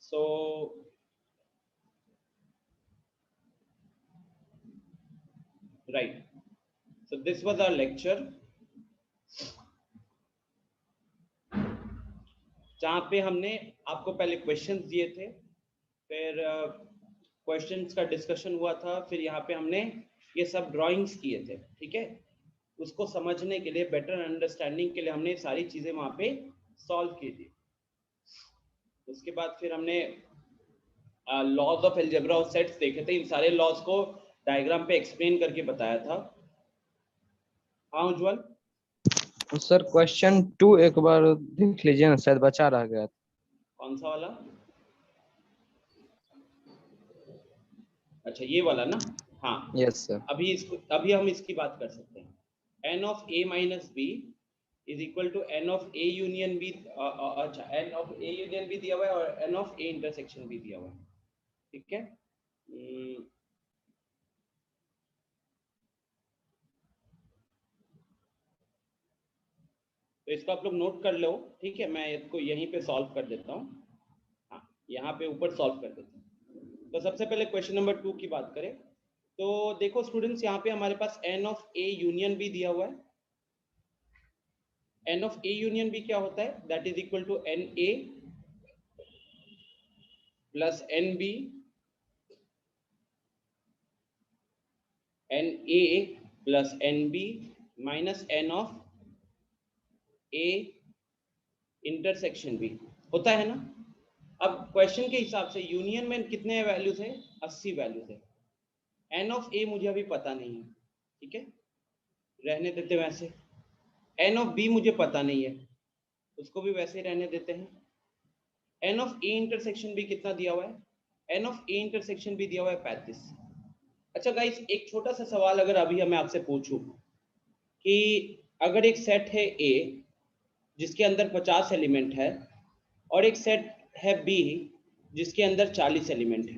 So right, so this was our lecture जहाँ पे हमने आपको पहले क्वेश्चंस दिए थे, फिर क्वेश्चंस का डिस्कशन हुआ था, फिर यहाँ पे हमने ये सब ड्राइंग्स किए थे, ठीक है। उसको समझने के लिए, बेटर अंडरस्टैंडिंग के लिए हमने सारी चीज़ें वहाँ पे सॉल्व की थी। उसके बाद फिर हमने लॉज ऑफ अलजेब्रा और सेट्स देखे थे। इन सारे लॉज को डायग्राम पे एक्सप्लेन करके बताया था। हाँ उज्जवल सर क्वेश्चन 2 एक बार देख लीजिए ना, शायद बचा रह गया। कौन सा वाला? अच्छा ये वाला ना। हाँ यस सर। अभी हम इसकी बात कर सकते हैं। n of a minus B is equal to n of a union b. अच्छा n of a union b दिया हुआ है और n ऑफ a इंटरसेक्शन भी दिया हुआ है, ठीक है। तो इसको आप लोग नोट कर लो, ठीक है। मैं इसको यहीं पे सॉल्व कर देता हूँ। हाँ यहाँ पे ऊपर सॉल्व कर देता हूँ। तो सबसे पहले क्वेश्चन नंबर 2 की बात करें तो देखो स्टूडेंट्स, यहाँ पे हमारे पास n of a union b दिया हुआ है। n of a union B क्या होता है? That is equal to n a plus n b n a plus n b minus n of a intersection b होता है ना। अब क्वेश्चन के हिसाब से यूनियन में कितने वैल्यूज है? 80 वैल्यूज है। n ऑफ a मुझे अभी पता नहीं है, ठीक है, रहने देते वैसे। n ऑफ b मुझे पता नहीं है, उसको भी वैसे ही रहने देते हैं। n of a intersection b कितना दिया हुआ है? n of a intersection b दिया हुआ है 35। अच्छा गाइस, एक छोटा सा सवाल अगर अभी मैं आपसे पूछूं कि अगर एक सेट है A जिसके अंदर 50 एलिमेंट है और एक सेट है B जिसके अंदर 40 एलिमेंट है,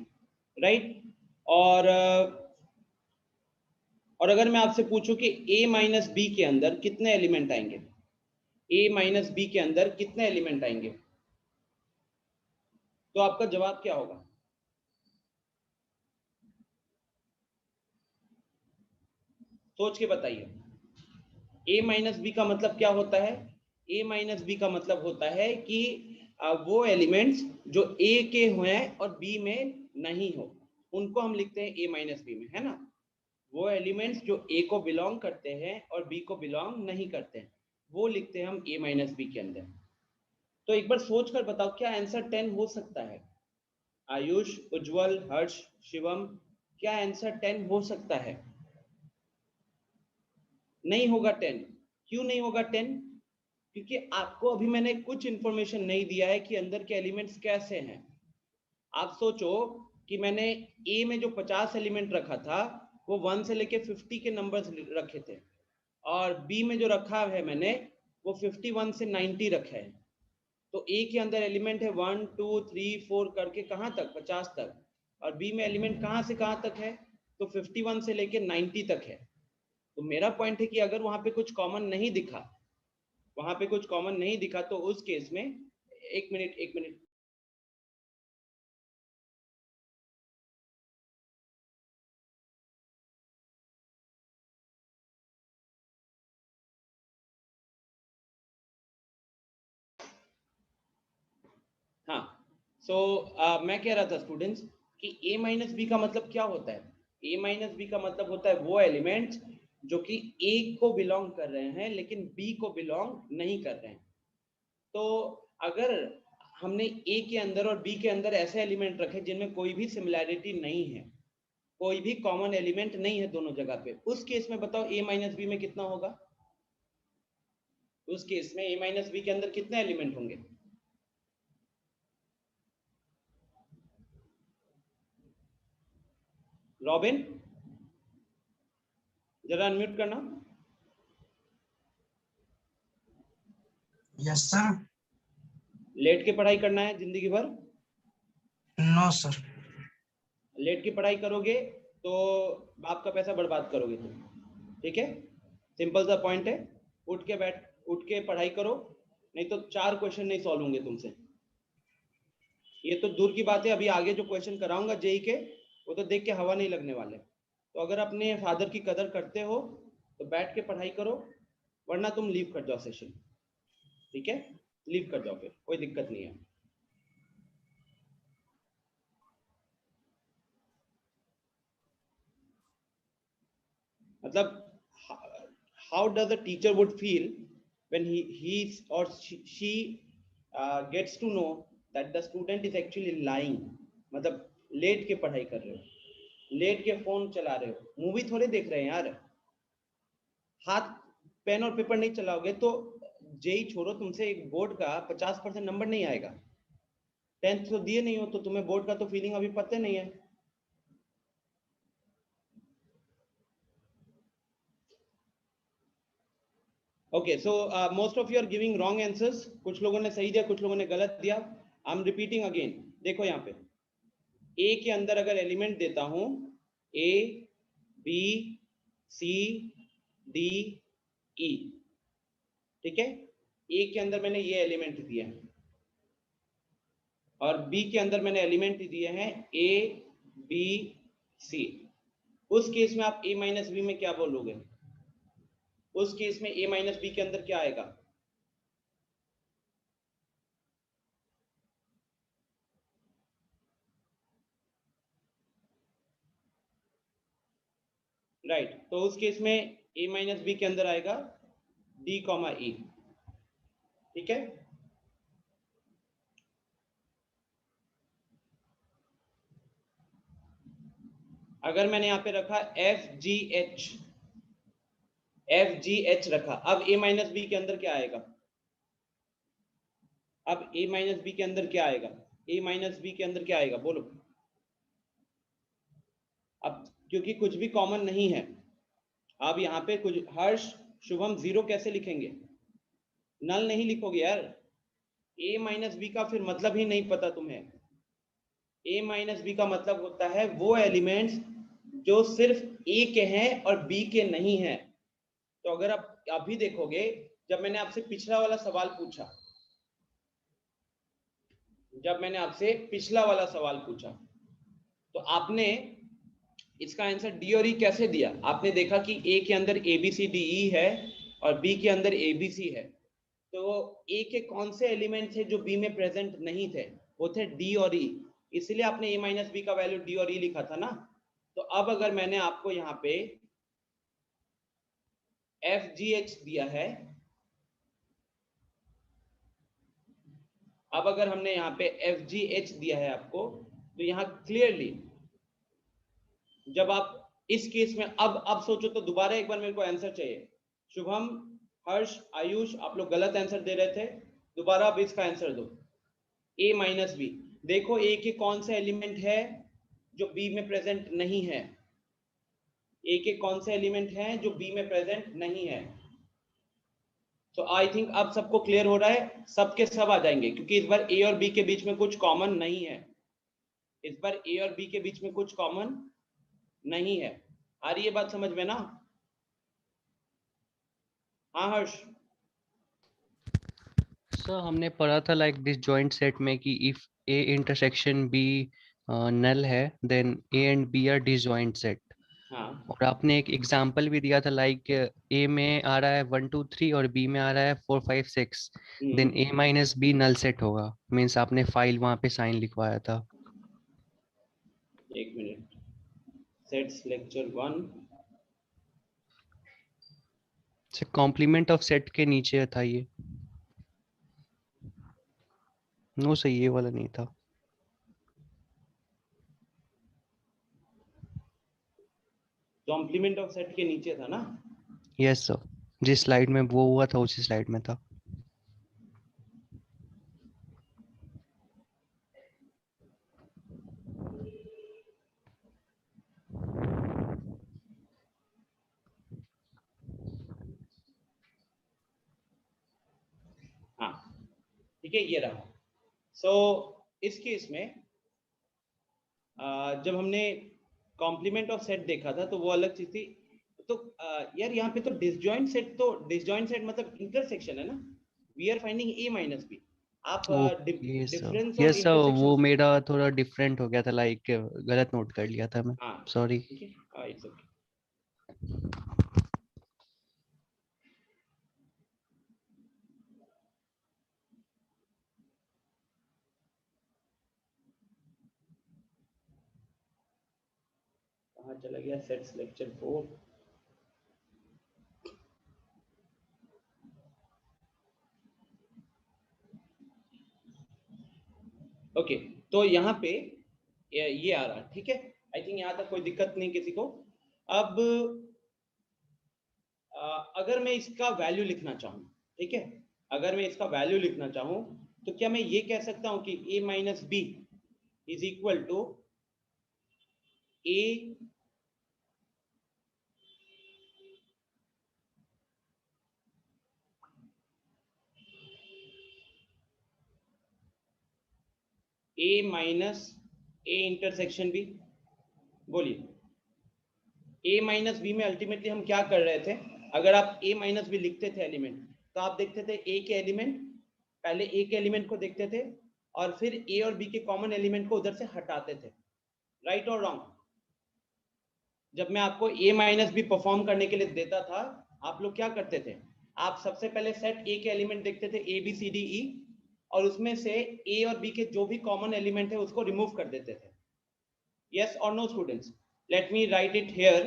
राइट। और अगर मैं आपसे पूछूं कि A माइनस बी के अंदर कितने एलिमेंट आएंगे, A माइनस बी के अंदर कितने एलिमेंट आएंगे, तो आपका जवाब क्या होगा? सोच के बताइए। A माइनस बी का मतलब क्या होता है? A माइनस बी का मतलब होता है कि वो एलिमेंट्स जो A के हुए और B में नहीं हो उनको हम लिखते हैं A माइनस बी में, है ना। वो एलिमेंट्स जो A को बिलोंग करते हैं और B को बिलोंग नहीं करते हैं वो लिखते हैं हम A माइनस बी के अंदर। तो एक बार सोच कर बताओ क्या आंसर 10 हो सकता है? आयुष, उज्जवल, हर्ष, शिवम, क्या आंसर 10 हो सकता है? नहीं होगा 10। क्यों नहीं होगा 10? क्योंकि आपको अभी मैंने कुछ इंफॉर्मेशन नहीं दिया है कि अंदर के एलिमेंट्स कैसे हैं। आप सोचो कि मैंने ए में जो 50 एलिमेंट रखा था वो 1 से लेके 50 के नंबर्स रखे थे और बी में जो रखा है मैंने वो 51 से 90 रखा है। तो ए के अंदर एलिमेंट है 1 2 3 4 करके कहाँ तक? 50 तक। और बी में एलिमेंट कहाँ से कहाँ तक है? तो 51 से लेके 90 तक है। तो मेरा पॉइंट है कि अगर वहां पे कुछ कॉमन नहीं दिखा, वहां पे कुछ कॉमन नहीं दिखा तो उस केस में एक मिनट हाँ। मैं कह रहा था स्टूडेंट्स कि a माइनस बी का मतलब क्या होता है? a माइनस बी का मतलब होता है वो एलिमेंट्स जो कि a को बिलोंग कर रहे हैं लेकिन b को बिलोंग नहीं कर रहे हैं। तो अगर हमने a के अंदर और b के अंदर ऐसे एलिमेंट रखे जिनमें कोई भी सिमिलैरिटी नहीं है, कोई भी कॉमन एलिमेंट नहीं है दोनों जगह पे, उस केस में बताओ a माइनस बी में कितना होगा? उस केस में a माइनस बी के अंदर कितने एलिमेंट होंगे? रॉबिन जरा अनम्यूट करना। Yes sir. लेट के पढ़ाई करना है जिंदगी भर? No sir. लेट की पढ़ाई करोगे तो बाप का पैसा बर्बाद करोगे तुम, ठीक है। सिंपल सा पॉइंट है, उठ के पढ़ाई करो, नहीं तो 4 क्वेश्चन नहीं सॉल्व होंगे तुमसे। ये तो दूर की बात है, अभी आगे जो क्वेश्चन कराऊंगा जेई के, वो तो देख के हवा नहीं लगने वाले। तो अगर अपने फादर की कदर करते हो तो बैठ के पढ़ाई करो, वरना तुम लीव कर जाओ सेशन, ठीक है? लीव कर जाओ, फिर कोई दिक्कत नहीं है। मतलब how does the teacher would feel when he or she gets to know that the student is actually lying? मतलब लेट के पढ़ाई कर रहे हो, लेट के फोन चला रहे हो, मूवी थोड़े देख रहे हैं यार। हाथ पेन और पेपर नहीं चलाओगे तो जेई छोड़ो, तुमसे एक बोर्ड का 50% नंबर नहीं आएगा। 10th तो दिए नहीं हो तो तुम्हें बोर्ड का तो फीलिंग अभी पता नहीं है। Okay, so most of you are giving wrong answers. कुछ लोगों ने सही दिया, कुछ लोगों ने गलत दिया। I am repeating again. देखो यहाँ पे ए के अंदर अगर एलिमेंट देता हूं ए बी सी डी ई, ठीक है? ए के अंदर मैंने ये एलिमेंट दिए हैं और बी के अंदर मैंने एलिमेंट दिए हैं ए बी सी। उस केस में आप ए माइनस बी में क्या बोलोगे? उस केस में ए माइनस बी के अंदर क्या आएगा? राइट, तो उस केस में ए माइनस बी के अंदर आएगा डी कॉमा ई, ठीक है? अगर मैंने यहां पे रखा एफ जी एच रखा, अब ए माइनस बी के अंदर क्या आएगा? अब ए माइनस बी के अंदर क्या आएगा? ए माइनस बी के अंदर क्या आएगा बोलो? अब क्योंकि कुछ भी कॉमन नहीं है, अब यहाँ पे कुछ हर्ष शुभम जीरो कैसे लिखेंगे? नल नहीं लिखोगे यार। ए माइनस बी का फिर मतलब ही नहीं पता तुम्हें। ए माइनस बी का मतलब होता है वो एलिमेंट्स जो सिर्फ ए के हैं और बी के नहीं है। तो अगर आप अभी देखोगे, जब मैंने आपसे पिछला वाला सवाल पूछा, तो आपने इसका आंसर डी और ई कैसे दिया? आपने देखा कि ए के अंदर ए बी सी डी ई है और बी के अंदर ए बी सी है, तो ए के कौन से एलिमेंट थे जो बी में प्रेजेंट नहीं थे? वो थे डी और ई, इसलिए आपने ए माइनस बी का वैल्यू डी और ई लिखा था ना। तो अब अगर मैंने आपको यहाँ पे एफ जी एच दिया है, अब अगर हमने यहाँ पे एफ जी एच दिया है आपको, तो यहाँ क्लियरली जब आप इस केस में अब सोचो तो दोबारा एक बार मेरे को आंसर चाहिए। शुभम, हर्ष, आयुष, आप लोग गलत आंसर दे रहे थे, दोबारा अब इसका आंसर दो। ए माइनस बी, देखो ए के कौन से एलिमेंट है जो बी में प्रेजेंट नहीं है? ए के कौन से एलिमेंट हैं जो बी में प्रेजेंट नहीं है? तो आई थिंक अब सबको क्लियर हो रहा है, सबके सब आ जाएंगे, क्योंकि इस बार ए और बी के बीच में कुछ कॉमन नहीं है। इस बार ए और बी के बीच में कुछ कॉमन नहीं है। आ रही है बात समझ में ना? हाँ हर्ष। सर हमने पढ़ा था लाइक दिस जॉइंट सेट में कि if A intersection B null है then A and B are disjoint set. हाँ और आपने एक एग्जांपल भी दिया था लाइक ए में आ रहा है 1 2 3 और बी में आ रहा है 4 5 6, then A minus B null set होगा। मीन्स आपने फाइल वहां पे साइन लिखवाया था। एक minute, sets lecture 1। Complement of set के नीचे था ये। नो सही, ये वाला नहीं था। कॉम्प्लीमेंट ऑफ सेट के नीचे था ना? यस सर, जिस स्लाइड में वो हुआ था उसी स्लाइड में था। हाँ ठीक है, ये रहा। सो इस केस में जब हमने कॉम्प्लीमेंट ऑफ सेट देखा था तो वो अलग चीज थी। तो यार यहाँ पे तो डिसजॉइंट सेट मतलब इंटरसेक्शन है ना? We are finding A minus B, आप ओके सर, डिफरेंस और यस सर, वो इंटरसेक्शन, मेरा थोड़ा डिफरेंट हो गया था, लाइक गलत नोट कर लिया था मैं, हाँ सॉरी। ठीक है, इट्स ओके। कहाँ चला गया सेट्स लेक्चर 4? ओके, तो यहाँ पे ये आ रहा, ठीक है। आई थिंक यहाँ तक कोई दिक्कत नहीं किसी को। अब अगर मैं इसका वैल्यू लिखना चाहूँ, ठीक है, अगर मैं इसका वैल्यू लिखना चाहूँ तो क्या मैं ये कह सकता हूँ कि a minus B is equal to a minus a intersection b? बोलिए, a माइनस बी में अल्टीमेटली हम क्या कर रहे थे? अगर आप a माइनस बी लिखते थे एलिमेंट, तो आप देखते थे a के एलिमेंट, पहले a के एलिमेंट को देखते थे और फिर a और b के कॉमन एलिमेंट को उधर से हटाते थे, राइट और रॉन्ग? जब मैं आपको a माइनस बी परफॉर्म करने के लिए देता था, आप लोग क्या करते थे? आप सबसे पहले सेट a के एलिमेंट देखते थे, a b c d e, और उसमें से a और b के जो भी कॉमन एलिमेंट है उसको रिमूव कर देते थे। Yes or no, students? Let me write it here.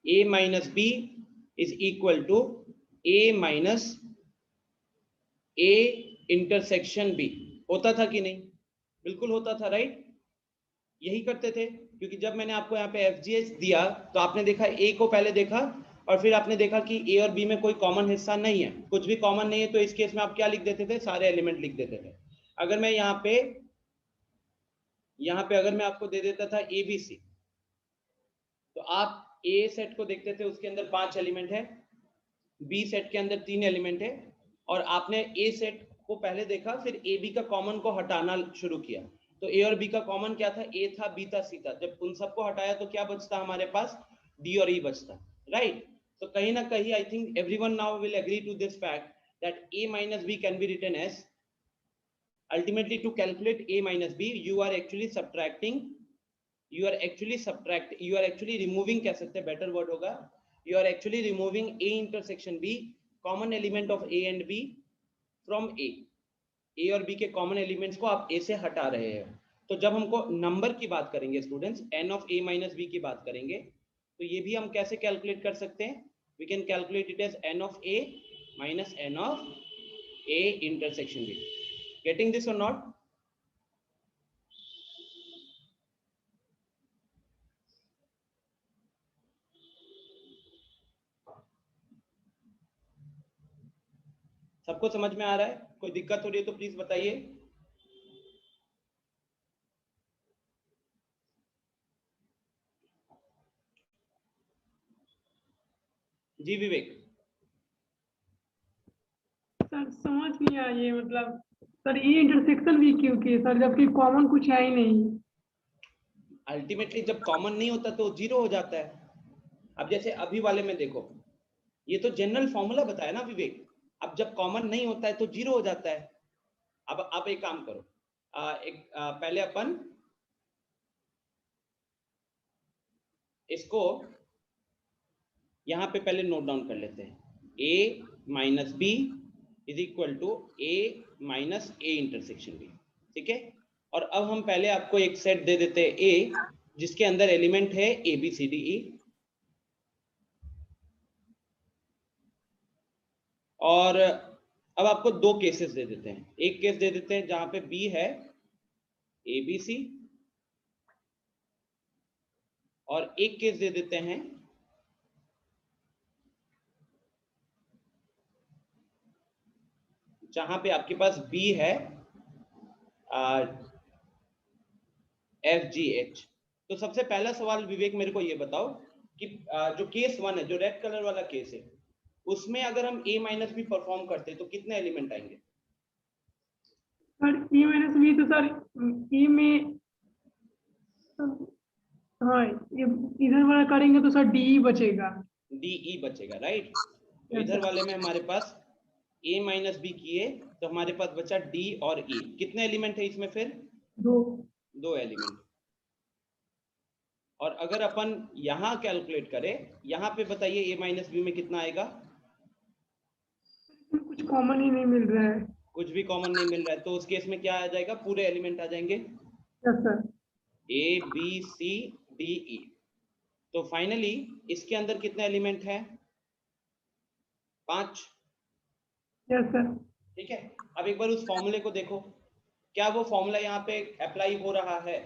A minus b is equal to a minus a intersection b। होता था कि नहीं? बिल्कुल होता था, राइट? यही करते थे, क्योंकि जब मैंने आपको यहाँ पे FGH दिया तो आपने देखा a को पहले देखा और फिर आपने देखा कि a और b में कोई कॉमन हिस्सा नहीं है, कुछ भी कॉमन नहीं है, तो इस केस में आप क्या लिख देते थे? सारे एलिमेंट लिख देते थे। अगर मैं यहाँ पे अगर मैं आपको दे देता था ABC, तो आप A सेट को देखते थे, उसके अंदर 5 एलिमेंट है, B सेट के अंदर 3 एलिमेंट है, और आपने A सेट को पहले देखा, फिर AB का कॉमन को हटाना शुरू किया। तो A और B का कॉमन क्या था? A था, B था, C था। जब उन सबको हटाया तो क्या बचता हमारे पास? D और E बचता, राइट? तो कहीं ना कहीं I think everyone now will agree to this fact that A minus B can be written as, ultimately to calculate A minus B you are actually removing, कह सकते हैं, बेटर वर्ड होगा, you are actually removing A intersection B, common element of A and B from A और B के common elements को आप A से हटा रहे हैं। तो जब हमको नंबर की बात करेंगे students, n of A minus B की बात करेंगे, तो ये भी हम कैसे कैलकुलेट कर सकते हैं? we can calculate it as n of A minus n of A intersection B। getting this or not? सबको समझ में आ रहा है? कोई दिक्कत हो रही है तो प्लीज बताइए। जी विवेक। सर समझ नहीं आया ये, मतलब सर ये इंटरसेक्शन भी क्यों किए सर, जबकि कॉमन कुछ है ही नहीं। अल्टीमेटली जब कॉमन नहीं होता तो जीरो हो जाता है। अब जैसे अभी वाले में देखो, ये तो जनरल फॉर्मूला बताया ना विवेक। अब जब कॉमन नहीं होता है तो जीरो हो जाता है। अब आप एक काम करो, पहले अपन इसको यहाँ पे पहले नोट डाउन कर लेते हैं। A minus B is equal to A minus A intersection B, ठीक है। और अब हम पहले आपको एक सेट दे देते हैं A, जिसके अंदर एलिमेंट है A B C D E, और अब आपको दो केसेस दे देते हैं। एक केस दे देते हैं जहां पे B है ABC, और एक केस दे देते हैं जहां पे आपके पास B है FGH। तो सबसे पहला सवाल विवेक मेरे को ये बताओ कि जो केस 1 है, जो रेड कलर वाला केस है, उसमें अगर हम A माइनस बी परफॉर्म करते तो कितने एलिमेंट आएंगे? सर E माइनस बी, तो सर E में, हाँ ये इधर वाला करेंगे तो सर DE बचेगा। DE बचेगा, राइट? तो Yes, इधर sir. वाले में हमारे पास ए माइनस बी किए तो हमारे पास बचा डी और ई। कितने एलिमेंट है इसमें फिर? 2 एलिमेंट। और अगर अपन यहां कैलकुलेट करें, यहां पे बताइए ए माइनस बी में कितना आएगा? कुछ कॉमन ही नहीं मिल रहा है। कुछ भी कॉमन नहीं मिल रहा है, तो उस केस में क्या आ जाएगा? पूरे एलिमेंट आ जाएंगे, yes sir. A B C D E. तो फाइनली इसके अंदर कितने एलिमेंट हैं? 5। Yes sir. ठीक है, अब एक बार उस फॉर्मूले को देखो, क्या वो फॉर्मूला यहाँ पे अप्लाई हो रहा है?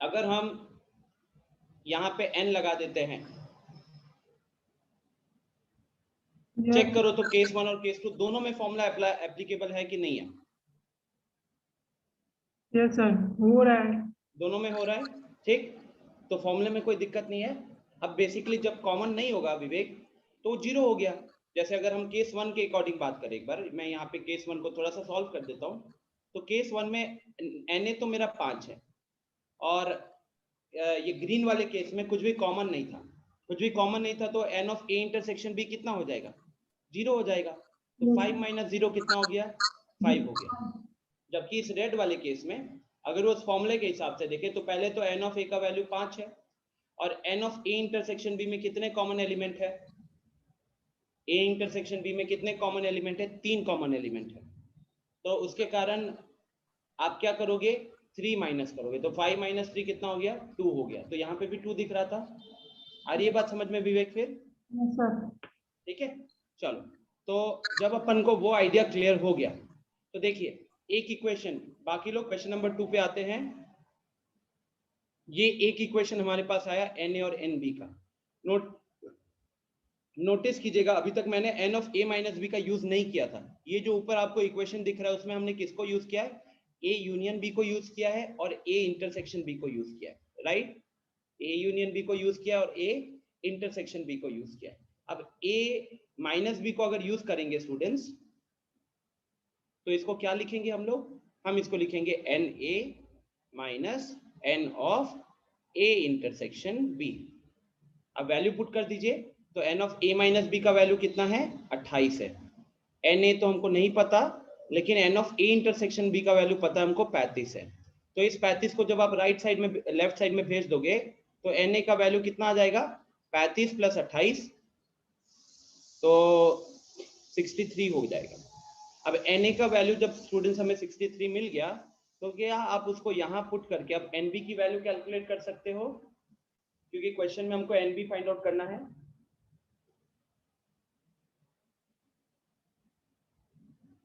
अगर हम यहाँ पे n लगा देते हैं, चेक करो तो केस 1 और केस 2 दोनों में फॉर्मूला एप्लीकेबल है कि नहीं है? यस सर, हो रहा है। दोनों में हो रहा है, ठीक। तो फॉर्मूले में कोई दिक्कत नहीं है। अब बेसिकली जब कॉमन नहीं होगा विवेक, तो 0 हो गया। जैसे अगर हम केस 1 के अकॉर्डिंग बात करें, एक बार मैं यहाँ पे केस 1 को थोड़ा सा सॉल्व कर देता हूँ। तो केस 1 में Na तो मेरा 5 है, और ये ग्रीन वाले केस में कुछ भी कॉमन नहीं था। कुछ भी कॉमन नहीं था, तो n of a intersection b कितना हो जाएगा? 0 हो जाएगा। तो 5 माइनस 0 कितना हो गया? 5 हो गया। जबकि इस रेड वाले केस में अगर उस फॉर्मूले के हिसाब से देखें, तो पहले तो n ऑफ a का वैल्यू 5 है, और n of a intersection b में कितने कॉमन एलिमेंट है? a इंटरसेक्शन b में कितने कॉमन एलिमेंट है? 3 कॉमन एलिमेंट है। तो उसके कारण आप क्या करोगे? 3 माइनस करोगे, तो 5 माइनस 3 कितना हो गया? 2 हो गया। तो यहाँ पे भी 2 दिख रहा था। आ रही है बात समझ में विवेक फिर? Yes sir. ठीक है, चलो। तो जब अपन को वो आइडिया क्लियर हो गया, तो देखिए एक इक्वेशन, बाकी लोग क्वेश्चन नंबर 2 पे आते हैं। ये एक इक्वेशन हमारे पास आया Na और Nb का। नोटिस कीजिएगा, अभी तक मैंने n of a minus b का यूज नहीं किया था। ये जो ऊपर आपको इक्वेशन दिख रहा है, उसमें हमने किसको यूज किया है? a यूनियन b को यूज किया है, और a इंटरसेक्शन b को यूज किया है, राइट? a यूनियन b को यूज किया और a इंटरसेक्शन b को यूज किया है। अब a माइनस b को अगर यूज करेंगे स्टूडेंट्स, तो इसको क्या लिखेंगे हम लोग? हम इसको लिखेंगे Na minus n of a intersection b। अब वैल्यू पुट कर दीजिए, तो n of a minus b का वैल्यू कितना है? 28 है। Na तो हमको नहीं पता, लेकिन n of a intersection b का वैल्यू पता है हमको, 35 है। तो इस 35 को जब आप राइट साइड में, लेफ्ट साइड में भेज दोगे, तो Na का वैल्यू कितना आ जाएगा? 35 प्लस 28, तो 63 हो जाएगा। अब Na का वैल्यू जब स्टूडेंट्स हमें 63 मिल गया, तो क्या आप उसको यहाँ पुट करके अब Nb की वैल्यू कैलकुलेट कर सकते हो? क्योंकि क्वेश्चन में हमको Nb फाइंड आउट करना है।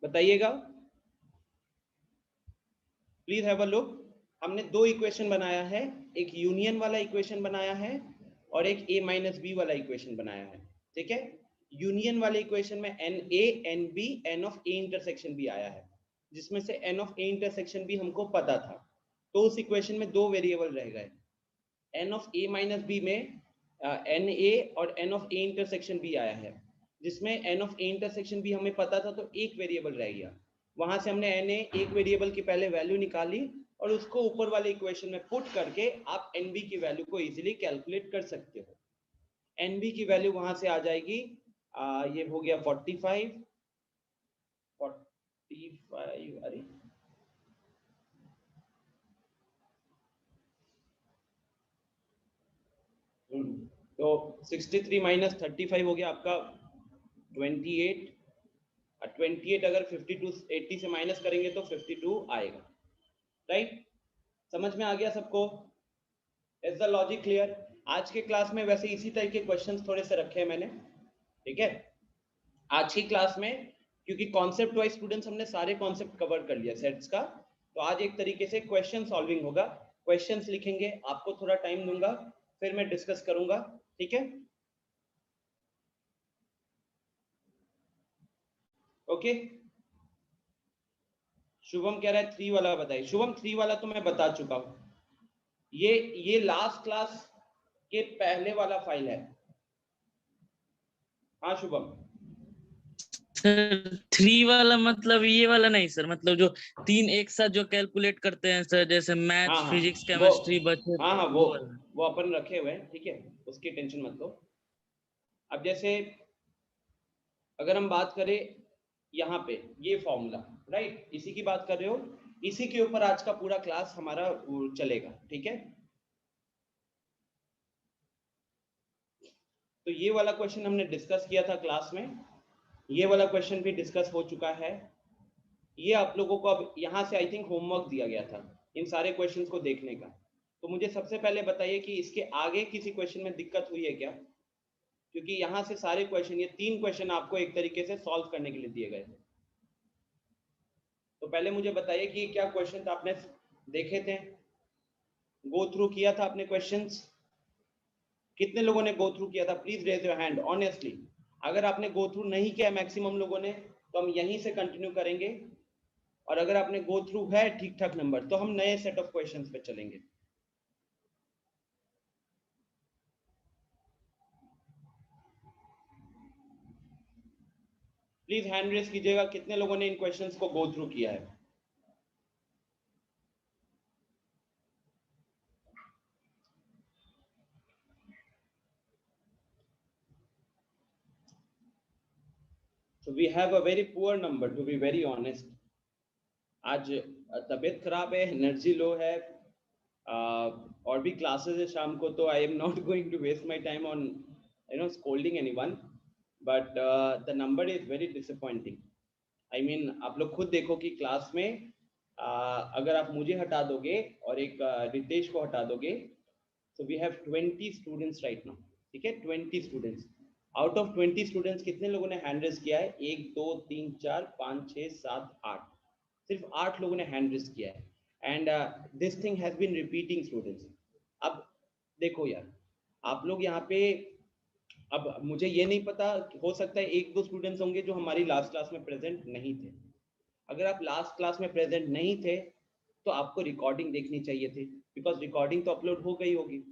बताइएगा, प्लीज हैव अ लुक। हमने 2 इक्वेशन बनाया है, एक यूनियन वाला इक्वेशन बनाया है और एक a माइनस बी वाला इक्वेशन बनाया है। ठीक है, यूनियन वाले इक्वेशन में Na Nb n of a intersection b आया है, जिसमें से n of a intersection b हमको पता था। तो उस इक्वेशन में 2 वेरिएबल रह गए। n of a minus b में Na और n of a intersection b आया है, जिसमें n of a intersection b हमें पता था, तो एक वेरिएबल रह गया। वहां से हमने Na एक वेरिएबल की पहले वैल्यू निकाली, और उसको ऊपर वाले इक्वेशन में पुट करके आप Nb की वैल्यू को इजीली कैलकुलेट कर सकते हो। Nb की वैल्यू वहां से आ जाएगी, ये हो गया 45, अरे तो 63 माइनस 35 हो गया आपका 28। 28 अगर 52 80 से माइनस करेंगे तो 52 आएगा, राइट? समझ में आ गया सबको? Is the logic clear? आज के क्लास में वैसे इसी तरह के क्वेश्चंस थोड़े से रखे हैं मैंने, ठीक है? आज की क्लास में क्योंकि कॉन्सेप्ट वाइज स्टूडेंट्स हमने सारे कॉन्सेप्ट कवर कर लिया सेट्स का, तो आज एक तरीके से क्वेश्चन सॉल्विंग होगा। क्वेश्चंस लिखेंगे, आपको थोड़ा टाइम दूंगा, फिर मैं डिस्कस करूंगा, ठीक है? ओके, शुभम कह रहा है 3 वाला बताइए। शुभम 3 वाला तो मैं बता चुका हूं, ये लास्ट क्लास के पहले वाला फाइल है। हाँ शुभम, सर 3 वाला मतलब ये वाला नहीं सर, मतलब जो 3 एक साथ जो कैलकुलेट करते हैं सर, जैसे मैथ हाँ फिजिक्स वो, केमिस्ट्री बचे। हाँ वो अपन रखे हुए हैं, ठीक है, उसकी टेंशन मत लो। अब जैसे अगर हम बात करें यहाँ पे ये फॉर्मूला, राइट, इसी की बात कर रहे हो, इसी के ऊपर आज का पूरा क्लास हमारा चलेगा, ठीक है। तो ये वाला क्वेश्चन हमने डिस्कस किया था क्लास में, ये वाला क्वेश्चन भी डिस्कस हो चुका है। ये आप लोगों को अब यहाँ से आई थिंक होमवर्क दिया गया था इन सारे क्वेश्चंस को देखने का। तो मुझे सबसे पहले बताइए कि इसके आगे किसी क्वेश्चन में दिक्कत हुई है क्या, क्योंकि यहाँ से सारे क्वेश्चन, ये 3 क्वेश्चन आपको एक तरीके से सॉल्व करने के लिए दिए गए थे। तो पहले मुझे बताइए कि क्या क्वेश्चन आपने देखे थे, गो थ्रू किया था आपने क्वेश्चंस? कितने लोगों ने गो थ्रू किया था? Please raise your hand honestly. अगर आपने गो थ्रू नहीं किया मैक्सिमम लोगों ने, तो हम यहीं से कंटिन्यू करेंगे, और अगर आपने गो थ्रू है ठीक ठाक नंबर, तो हम नए सेट ऑफ क्वेश्चंस पे चलेंगे। प्लीज हैंड रेज कीजिएगा कितने लोगों ने इन क्वेश्चंस को गो थ्रू किया है। So we have a very poor number, to be very honest. आज तबीयत खराब है, एनर्जी लो है, और भी क्लासेस है शाम को, तो I am not going to waste my time on scolding anyone, but the number is very disappointing. I mean आप लोग खुद देखो कि क्लास में अगर आप मुझे हटा दोगे और एक रितेश को हटा दोगे, so we have 20 students right now, ठीक है, 20 स्टूडेंट्स। आउट ऑफ 20 स्टूडेंट्स कितने लोगों ने हैंड रेज किया है? 1 2 3 4 5 6 7 8, सिर्फ 8 लोगों ने हैंड रेज किया है। And this thing has been repeating students. अब देखो यार, आप लोग यहाँ पे, अब मुझे ये नहीं पता, हो सकता है 1-2 स्टूडेंट्स होंगे जो हमारी लास्ट क्लास में प्रेजेंट नहीं थे। अगर आप लास्ट क्लास में प्रेजेंट नहीं थे तो आपको रिकॉर्डिंग देखनी चाहिए थी, बिकॉज रिकॉर्डिंग तो अपलोड हो गई होगी।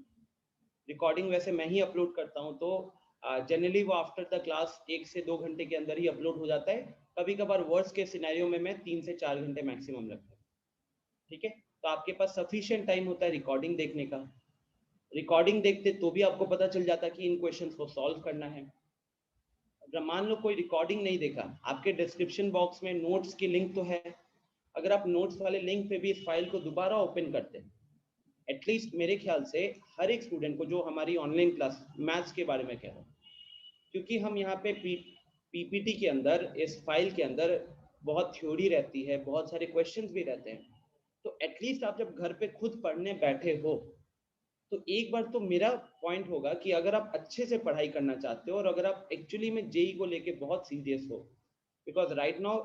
रिकॉर्डिंग वैसे मैं ही अपलोड करता हूँ, तो जनरली वो आफ्टर द क्लास 1 से 2 घंटे के अंदर ही अपलोड हो जाता है। कभी कभार वर्स्ट के सिनेरियो में मैं 3 से 4 घंटे मैक्सिमम रखता हूँ, ठीक है। तो आपके पास सफिशिएंट टाइम होता है रिकॉर्डिंग देखने का। रिकॉर्डिंग देखते तो भी आपको पता चल जाता कि इन क्वेश्चंस को सॉल्व करना है। अगर मान लो कोई रिकॉर्डिंग नहीं देखा, आपके डिस्क्रिप्शन बॉक्स में नोट्स की लिंक तो है, अगर आप नोट्स वाले लिंक पे भी इस फाइल को दोबारा ओपन करते हैं, एटलीस्ट मेरे ख्याल से हर एक स्टूडेंट को, जो हमारी ऑनलाइन क्लास मैथ्स के बारे में कह रहा हूँ, क्योंकि हम यहाँ पे पीपीटी के अंदर, इस फाइल के अंदर बहुत थ्योरी रहती है, बहुत सारे क्वेश्चंस भी रहते हैं, तो एटलीस्ट आप जब घर पे खुद पढ़ने बैठे हो, तो एक बार तो मेरा पॉइंट होगा कि अगर आप अच्छे से पढ़ाई करना चाहते हो और अगर आप एक्चुअली में जेई को लेके बहुत सीरियस हो, बिकॉज राइट नाउ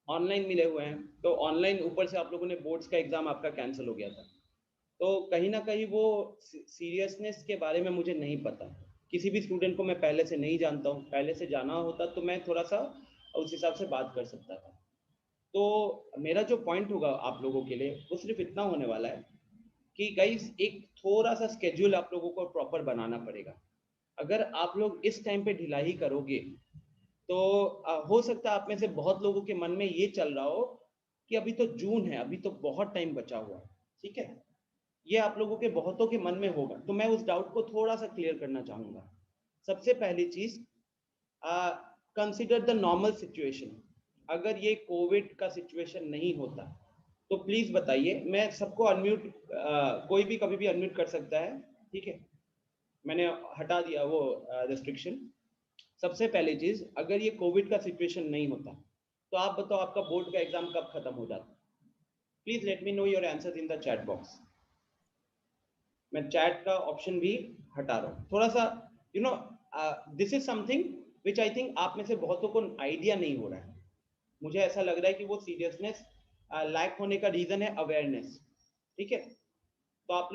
ऑनलाइन मिले हुए हैं, तो ऑनलाइन ऊपर से आप लोगों ने बोर्ड्स का एग्जाम आपका कैंसिल हो गया था, तो कहीं ना कहीं वो सीरियसनेस के बारे में मुझे नहीं पता। किसी भी स्टूडेंट को मैं पहले से नहीं जानता हूँ, पहले से जाना होता तो मैं थोड़ा सा उस हिसाब से बात कर सकता था। तो मेरा जो पॉइंट होगा आप लोगों के लिए वो सिर्फ इतना होने वाला है कि गाइस एक थोड़ा सा स्केड्यूल आप लोगों को प्रॉपर बनाना पड़ेगा। अगर आप लोग इस टाइम पे ढिलाई करोगे तो हो सकता है आप में से बहुत लोगों के मन में ये चल रहा हो कि अभी तो जून है, अभी तो बहुत टाइम बचा हुआ है, ठीक है, ये आप लोगों के बहुतों के मन में होगा। तो मैं उस डाउट को थोड़ा सा क्लियर करना चाहूंगा। सबसे पहली चीज, कंसिडर द नॉर्मल सिचुएशन। अगर ये कोविड का सिचुएशन नहीं होता तो प्लीज बताइए, मैं सबको अनम्यूट, कोई भी कभी भी अनम्यूट कर सकता है, ठीक है, मैंने हटा दिया वो रिस्ट्रिक्शन। सबसे पहली चीज, अगर ये कोविड का सिचुएशन नहीं होता तो आप बताओ आपका बोर्ड का एग्जाम कब खत्म हो जाता? Please let me know your answer in the chat box. मैं चैट का ऑप्शन भी हटा रहा हूँ थोड़ा सा, you know this is something which I think आप में से बहुतों को आइडिया नहीं हो रहा है। मुझे ऐसा लग रहा है कि वो सीरियसनेस लैक होने का रीजन है अवेयरनेस, ठीक है। तो आप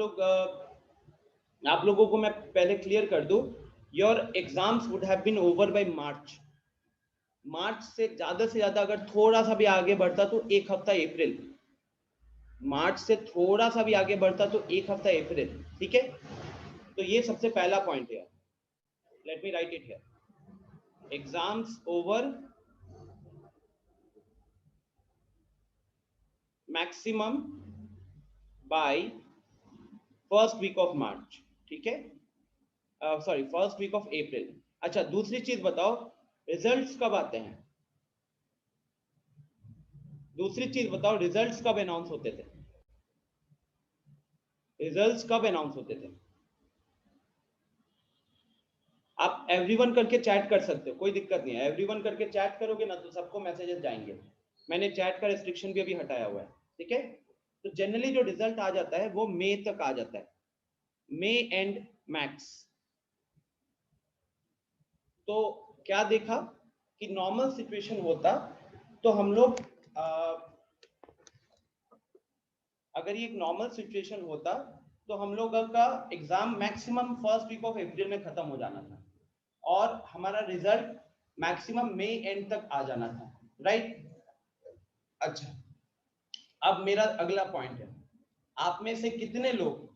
लोगों को मैं पहले क्लियर कर दूं, your exams would have been over by March से ज्यादा अगर थोड़ा सा भी आगे बढ़ता तो 1 हफ्ता अप्रैल, मार्च से थोड़ा सा भी आगे बढ़ता तो 1 हफ्ता अप्रैल, ठीक है। तो ये सबसे पहला पॉइंट है, let me write it here, exams over maximum by first week of March, ठीक है, sorry first week of April. अच्छा दूसरी चीज बताओ, रिजल्ट्स कब आते हैं? दूसरी चीज बताओ, रिजल्ट्स कब अनाउंस होते थे? रिजल्ट्स कब अनाउंस होते थे? आप एवरीवन करके चैट कर सकते हो, कोई दिक्कत नहीं है। एवरीवन करके चैट करोगे ना तो सबको मैसेजेस जाएंगे। मैंने चैट का रिस्ट्रिक्शन भी अभी हटाया हुआ है, ठीक है। तो जनरली जो रिजल्ट आ जाता है वो मई तक आ जाता है, मई एंड मैक्स। तो क्या देखा कि नॉर्मल सिचुएशन होता तो हम लोग अगर ये एक नॉर्मल सिचुएशन होता तो हम लोग का exam maximum first week of April में खत्म हो जाना था और हमारा रिजल्ट मैक्सिमम मई एंड तक आ जाना था, राइट। अच्छा, अब मेरा अगला पॉइंट है, आप में से कितने लोग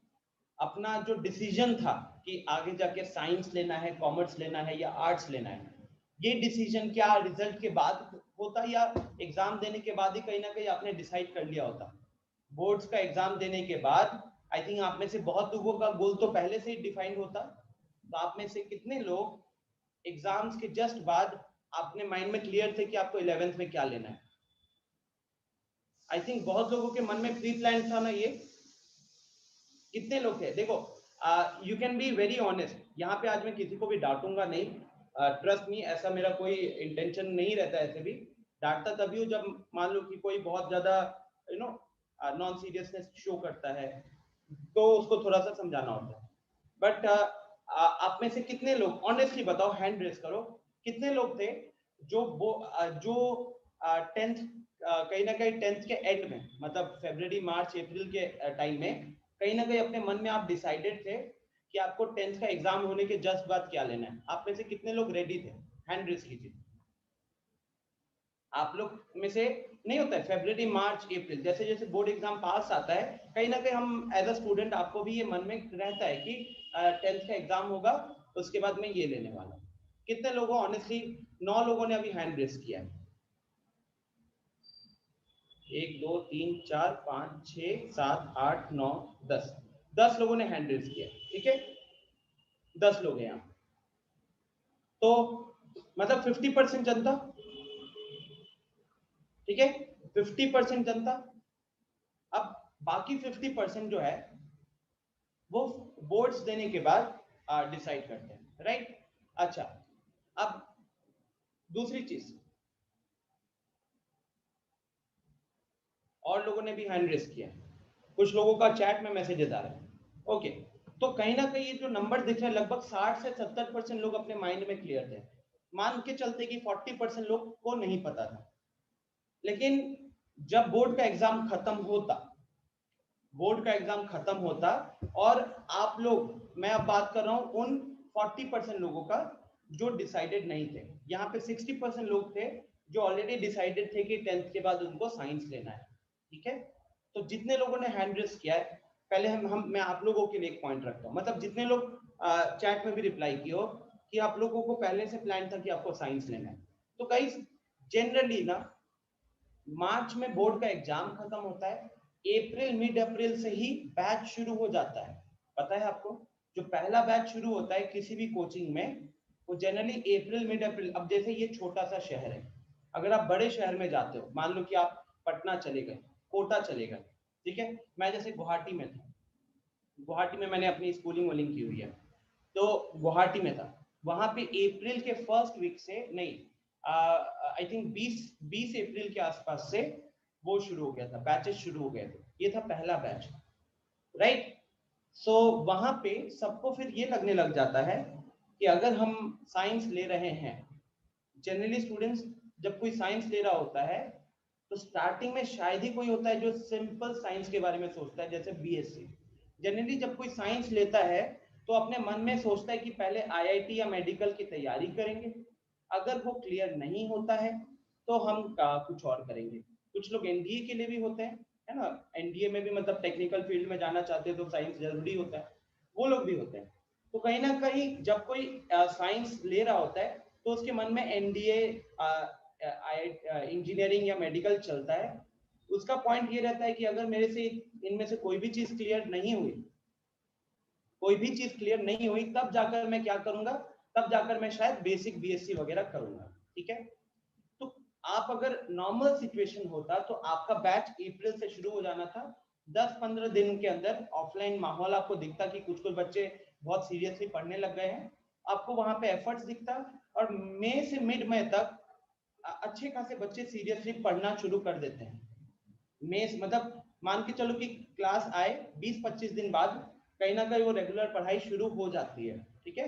अपना जो डिसीजन था कि आगे जाके साइंस लेना है, कॉमर्स लेना है या आर्ट्स लेना है, ये डिसीजन क्या रिजल्ट के बाद होता या एग्जाम देने के बाद ही कहीं ना कहीं आपने डिसाइड कर लिया होता? बोर्ड्स का एग्जाम देने के बाद आई थिंक आप में से बहुत लोगों का गोल तो पहले से ही डिफाइंड होता। तो आप में से कितने लोग एग्जाम्स के जस्ट बाद आपने माइंड में क्लियर थे कि आपको 11th में क्या लेना है? आई थिंक बहुत लोगों के मन में प्री प्लान था ना ये। कितने लोग थे? देखो you can be very honest, यहाँ पे आज मैं किसी को भी डांटूंगा नहीं, ट्रस्ट मी, ऐसा मेरा कोई इंटेंशन नहीं रहता। ऐसे भी डांटता तभी हो जब मान लो कि कोई बहुत ज्यादा you know non seriousness show करता है तो उसको थोड़ा सा समझाना होता है। बट आप में से कितने लोग ऑनेस्टली बताओ, हैंड रेस करो, कितने लोग थे जो 10th कहीं ना कहीं 10th के एंड में, मतलब फरवरी मार्च अप्रैल के टाइम में कहीं ना कहीं अपने मन में आप डिसाइडेड थे कि आपको 10th का एग्जाम होने के जस्ट बाद क्या लेना है? आप में से कितने लोग रेडी थे? हैंड रेस कीजिए। आप लोग में से नहीं होता है फरवरी मार्च अप्रैल, जैसे जैसे बोर्ड एग्जाम पास आता है कहीं ना कहीं हम एज अ स्टूडेंट आपको भी ये मन में रहता है कि 10th का एग्जाम होगा उसके बाद मैं ये लेने वाला हूँ। कितने लोगों, ऑनेस्टली 9 लोगों ने अभी हैंड रेस किया है। 1 2 3 4 5 6 7 8 9 10 लोगों ने हैंड रेस किया, ठीक है। 10 लोग हैं यहाँ, तो मतलब 50% जनता, ठीक है, 50% जनता। अब बाकी 50% जो है वो बोर्ड्स देने के बाद डिसाइड करते हैं, राइट। अच्छा, अब दूसरी चीज, और लोगों ने भी हैंड रेस किया, कुछ लोगों का चैट में मैसेजेस आ रहे हैं, ओके। तो कहीं ना कहीं ये जो नंबर दिख रहे हैं लगभग 60 से 70% लोग अपने माइंड में क्लियर थे। मान के चलते कि 40% लोग को नहीं पता था। लेकिन जब बोर्ड का एग्जाम खत्म होता और आप लोग, मैं अब बात कर रहा हूं उन 40% लोगों का जो डिसाइडेड नहीं थे। यहाँ पे 60% लोग थे जो ऑलरेडी डिसाइडेड थे कि 10th के बाद उनको साइंस लेना है, ठीक है। तो जितने लोगों ने हैंड रेस किया है, पहले मैं आप लोगों के लिए एक पॉइंट रखता हूँ, मतलब जितने लोग चैट में भी रिप्लाई किए हो कि आप लोगों को पहले से प्लान था कि आपको साइंस लेना है। तो कई जनरली ना मार्च में बोर्ड का एग्जाम खत्म होता है, अप्रैल मिड अप्रैल से ही बैच शुरू हो जाता है। पता है आपको, जो पहला बैच शुरू होता है किसी भी कोचिंग में वो जनरली अप्रैल मिड अप्रैल। अब जैसे ये छोटा सा शहर है, अगर आप बड़े शहर में जाते हो, मान लो कि आप पटना चले गए, कोटा चले गए, ठीक है। मैं जैसे गुवाहाटी में था, गुवाहाटी में मैंने अपनी स्कूलिंग वूलिंग की हुई है, तो गुवाहाटी में था। वहां पे अप्रैल के फर्स्ट वीक से नहीं, आई थिंक 20 अप्रैल के आसपास से वो शुरू हो गया था, बैचेस शुरू हो गए थे। ये था पहला बैच, राइट। सो वहां पे सबको फिर ये लगने लग जाता है कि अगर हम साइंस ले रहे हैं, जनरली स्टूडेंट्स जब कोई साइंस ले रहा होता है तो स्टार्टिंग में शायद ही कोई होता है जो सिंपल साइंस के बारे में सोचता है, जैसे बीएससी। जनरली जब कोई साइंस लेता है तो अपने मन में सोचता है कि पहले आईआईटी या मेडिकल की तैयारी करेंगे, अगर वो क्लियर नहीं होता है तो हम कुछ और करेंगे। कुछ लोग एनडीए के लिए भी होते हैं, है ना, एनडीए में भी मतलब टेक्निकल फील्ड में जाना चाहते हैं तो साइंस जरूरी होता है, वो लोग भी होते हैं। तो कहीं ना कहीं जब कोई साइंस ले रहा होता है तो उसके मन में एनडीए, इंजीनियरिंग या मेडिकल चलता है। उसका पॉइंट ये रहता है कि अगर मेरे से इनमें से कोई भी चीज क्लियर नहीं हुई तब जाकर मैं क्या करूंगा, तब जाकर मैं शायद बेसिक बीएससी वगैरह करूंगा। ठीक है, तो आप अगर नॉर्मल सिचुएशन होता तो आपका बैच अप्रैल से शुरू हो जाना था। 10-15 दिन के अंदर ऑफलाइन माहौल आपको दिखता कि कुछ कुछ बच्चे बहुत सीरियसली पढ़ने लग गए हैं, आपको वहां पे एफर्ट्स दिखता, और मई से मिड मई तक अच्छे खासे बच्चे सीरियसली पढ़ना शुरू कर देते हैं। मई मतलब मान के चलो कि क्लास आए 20-25 दिन बाद कहीं ना कहीं वो रेगुलर पढ़ाई शुरू हो जाती है। ठीक है,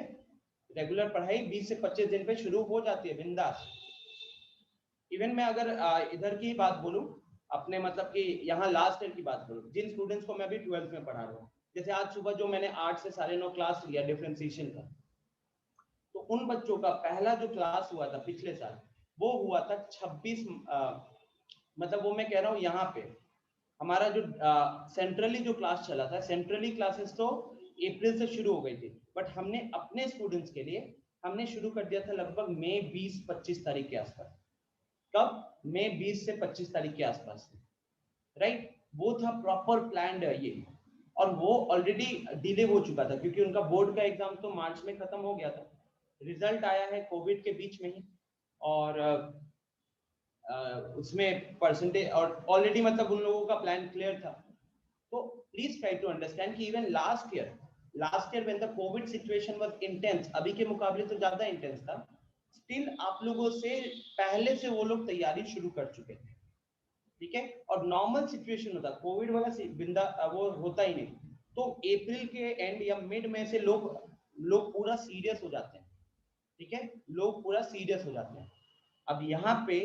रेगुलर पढ़ाई 20 से 25 दिन पे शुरू हो जाती है बिंदास। इवन मैं अगर इधर की बात बोलूं, अपने मतलब कि यहाँ लास्ट ईयर की बात करूं, जिन स्टूडेंट्स को मैं अभी 12th में पढ़ा रहा हूँ, जैसे आज सुबह जो मैंने 8 से 9:30 क्लास लिया डिफरेंशिएशन का, तो उन बच्चों का पहला जो क्लास हुआ था पिछले साल वो हुआ था 26 मतलब वो मैं कह रहा हूँ यहाँ पे हमारा जो सेंट्रली जो क्लास चला था, सेंट्रली क्लासेस तो अप्रैल से शुरू हो गई थी, बट हमने अपने स्टूडेंट्स के लिए हमने शुरू कर दिया था लगभग मई 20-25 तारीख के आसपास। कब? मई 20 से 25 तारीख के आसपास, राइट? वो था प्रॉपर प्लान्ड ये, और वो ऑलरेडी डिले हो चुका था क्योंकि उनका बोर्ड का एग्जाम तो मार्च में खत्म हो गया था, रिजल्ट आया है कोविड के बीच में ही, और उसमें परसेंटेज और ऑलरेडी मतलब उन लोगों का प्लान क्लियर था। तो प्लीज ट्राई टू अंडरस्टैंड कि even last year when the Covid situation was intense, अभी के मुकाबले तो ज्यादा इंटेंस था, स्टिल आप लोगों से पहले से वो लोग तैयारी शुरू कर चुके थे। ठीक है, और नॉर्मल सिचुएशन होता, कोविड वाला बिंदा वो होता ही नहीं, तो अप्रैल के एंड या मिड में से लोग पूरा सीरियस हो जाते हैं। ठीक है, लोग पूरा सीरियस हो जाते हैं। अब यहाँ पे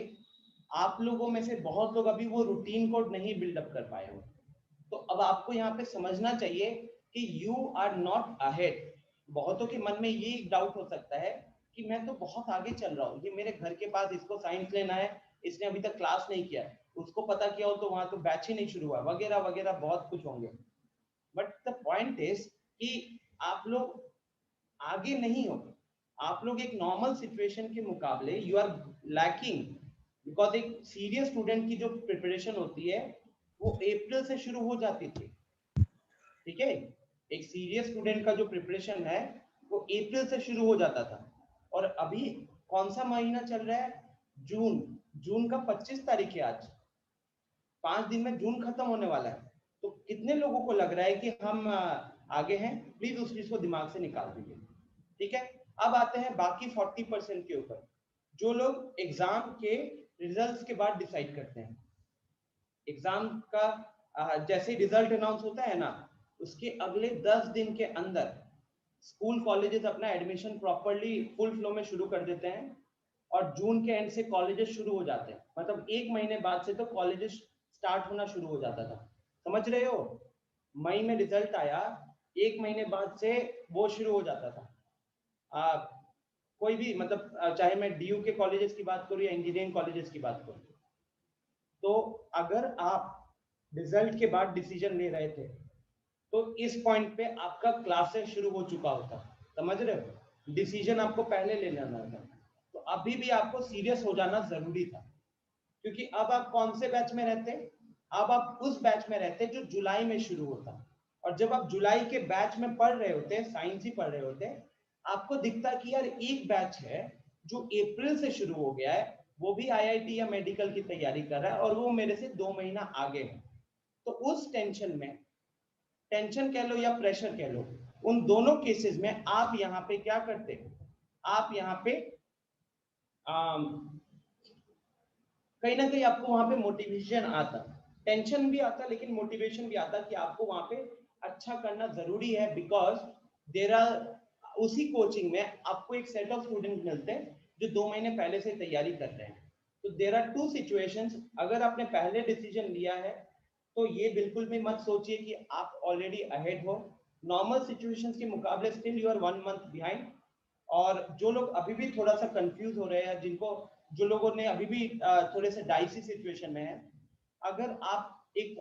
आप लोगों में से बहुत लोग अभी वो रूटीन कोड नहीं बिल्डअप कर पाए हो, तो अब आपको यहाँ पे समझना चाहिए कि यू आर नॉट अहेड। बहुतों के मन में ये डाउट हो सकता है कि मैं तो बहुत आगे चल रहा हूँ, ये मेरे घर के पास इसको साइंस लेना है, इसने अभी तक क्लास नहीं किया है, उसको पता किया हो तो वहां तो बैच ही नहीं शुरू हुआ, वगैरह वगैरह बहुत कुछ होंगे। बट द पॉइंट इज कि आप लोग आगे नहीं हो, आप लोग एक नॉर्मल सिचुएशन के मुकाबले यू आर लैकिंग, बिकॉज एक सीरियस स्टूडेंट की जो प्रिपरेशन होती है वो अप्रैल से शुरू हो जाती थी। ठीक है, एक सीरियस स्टूडेंट का जो प्रिपरेशन है वो अप्रैल से शुरू हो जाता था, और अभी कौन सा महीना चल रहा है? जून का 25 तारीख है आज, 5 दिन में जून खत्म होने वाला है। तो कितने लोगों को लग रहा है कि हम आगे हैं? प्लीज उस चीज को दिमाग से निकाल दीजिए। ठीक है, अब आते हैं बाकी 40% के ऊपर, जो लोग एग्जाम के रिजल्ट्स के बाद डिसाइड करते हैं। एग्जाम का जैसे रिजल्ट अनाउंस होता है ना, उसके अगले 10 दिन के अंदर स्कूल कॉलेजेस अपना एडमिशन प्रॉपरली फुल फ्लो में शुरू कर देते हैं, और जून के एंड से कॉलेजेस शुरू हो जाते हैं, मतलब 1 महीने बाद से तो कॉलेजेस स्टार्ट होना शुरू हो जाता था। समझ रहे हो? मई में रिजल्ट आया, 1 महीने बाद से वो शुरू हो जाता था। कोई भी मतलब चाहे मैं डीयू के कॉलेजेस की बात करूं या इंजीनियरिंग कॉलेजेस की बात करूं, तो अगर आप रिजल्ट के बाद डिसीजन ले रहे थे तो इस पॉइंट पे आपका क्लासेस शुरू हो चुका होता। समझ रहे हो? डिसीजन आपको पहले ले लेना था, तो अभी भी आपको सीरियस हो जाना जरूरी था, क्योंकि अब आप कौन से बैच में रहते? अब आप उस बैच में रहते जो जुलाई में शुरू होता, और जब आप जुलाई के बैच में पढ़ रहे होते, साइंस ही पढ़ रहे होते, आपको दिखता कि यार एक बैच है जो अप्रैल से शुरू हो गया है, वो भी आईआईटी या मेडिकल की तैयारी कर रहा है, और वो मेरे से 2 महीना आगे है। तो उस टेंशन में, टेंशन कह लो या प्रेशर कह लो, उन दोनों केसेस में आप यहाँ पे क्या करते? आप यहाँ पे कहीं ना कहीं आपको वहां पे मोटिवेशन आता, टेंशन भी आता लेकिन मोटिवेशन भी आता कि आपको वहां पे अच्छा करना जरूरी है, बिकॉज देयर आर, उसी कोचिंग में आपको एक सेट ऑफ स्टूडेंट मिलते हैं जो 2 महीने पहले से तैयारी कर रहे हैं। तो देयर आर 2 सिचुएशंस, अगर आपने पहले डिसीजन लिया है तो ये बिल्कुल भी मत सोचिए कि आप ऑलरेडी अहेड हो। नॉर्मल सिचुएशंस के मुकाबले still you are 1 month behind. और जो लोग अभी भी थोड़ा सा कंफ्यूज हो रहे हैं, जो लोगों ने अभी भी थोड़े से डाइसी सिचुएशन में है, अगर आप एक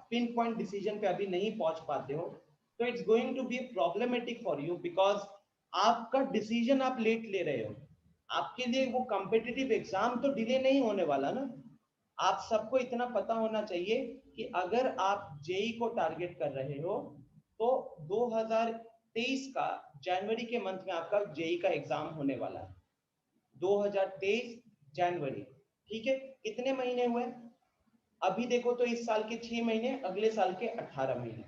पिन पॉइंट डिसीजन पे अभी नहीं पहुंच पाते हो तो it's going to be problematic for you, because आपका डिसीजन आप लेट ले रहे हो। आपके लिए वो कॉम्पिटिटिव एग्जाम तो डिले नहीं होने वाला ना। आप सबको इतना पता होना चाहिए कि अगर आप जेई को टारगेट कर रहे हो तो 2023 का जनवरी के मंथ में आपका जेई का एग्जाम होने वाला है, 2023 जनवरी। ठीक है, कितने महीने हुए अभी देखो तो इस साल के 6 महीने, अगले साल के 18 महीने,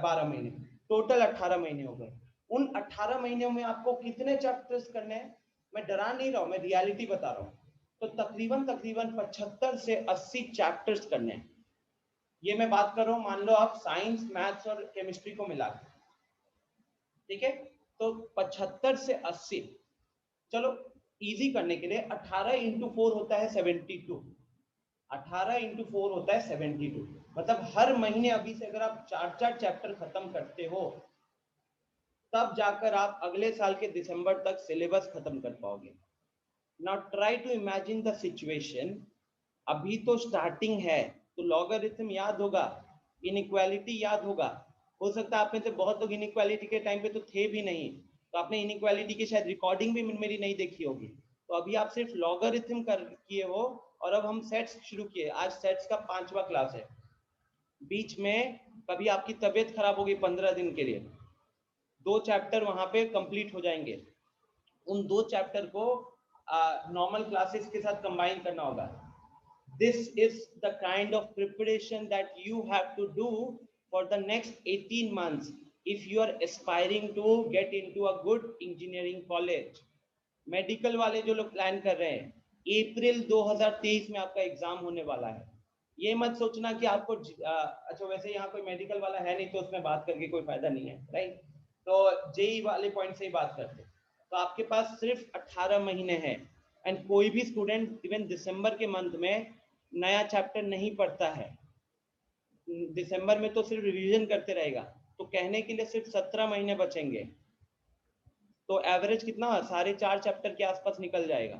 12 महीने, टोटल 18 महीने हो गए। उन 18 महीनों में आपको कितने चैप्टर्स करने हैं? मैं डरा नहीं रहा हूं, मैं रियलिटी बता रहा हूं। तो तकरीबन 75 से 80 चैप्टर्स करने हैं। ये मैं बात कर रहा हूं, मान लो आप साइंस, मैथ्स और केमिस्ट्री को मिला के, ठीक है, तो 75 से 80, चलो इजी करने के लिए 18 इंटू 4 होता है 72, 18 इंटू 4 होता है 72, मतलब हर महीने अभी से अगर आप 4 चैप्टर खत्म करते हो तब जाकर आप अगले साल के दिसंबर तक सिलेबस खत्म कर पाओगे। Now try to imagine the situation, अभी तो स्टार्टिंग है, तो लॉगरिथम याद होगा, इनइक्वालिटी याद होगा। हो सकता है आप में से बहुत लोग इनइक्वालिटी के टाइम पे तो थे भी नहीं, तो आपने इनइक्वालिटी की शायद रिकॉर्डिंग भी मेरी नहीं देखी होगी। तो अभी आप सिर्फ लॉगरिथम कर किए हो और अब हम सेट्स शुरू किए। आज सेट्स का 5वां क्लास है। बीच में कभी आपकी तबीयत खराब होगी 15 दिन के लिए, 2 चैप्टर वहां पे कंप्लीट हो जाएंगे। उन 2 चैप्टर को नॉर्मल क्लासेस के साथ कंबाइन करना होगा। This is the kind of preparation that you have to do for the next 18 months if you are aspiring to get into a good engineering college. Medical वाले जो लोग plan कर रहे हैं, अप्रैल 2023 में आपका एग्जाम होने वाला है। ये मत सोचना कि आपको अच्छा वैसे यहाँ कोई मेडिकल वाला है नहीं तो उसमें बात करके कोई फायदा नहीं है, राइट। तो जेई वाले पॉइंट से ही बात करते हैं। तो आपके पास सिर्फ 18 महीने हैं एंड कोई भी स्टूडेंट इवन दिसंबर के मंथ में नया चैप्टर नहीं पढ़ता है, दिसंबर में तो सिर्फ रिवीजन करते रहेगा। तो कहने के लिए सिर्फ 17 महीने बचेंगे, तो एवरेज कितना 4.5 चैप्टर के आसपास निकल जाएगा।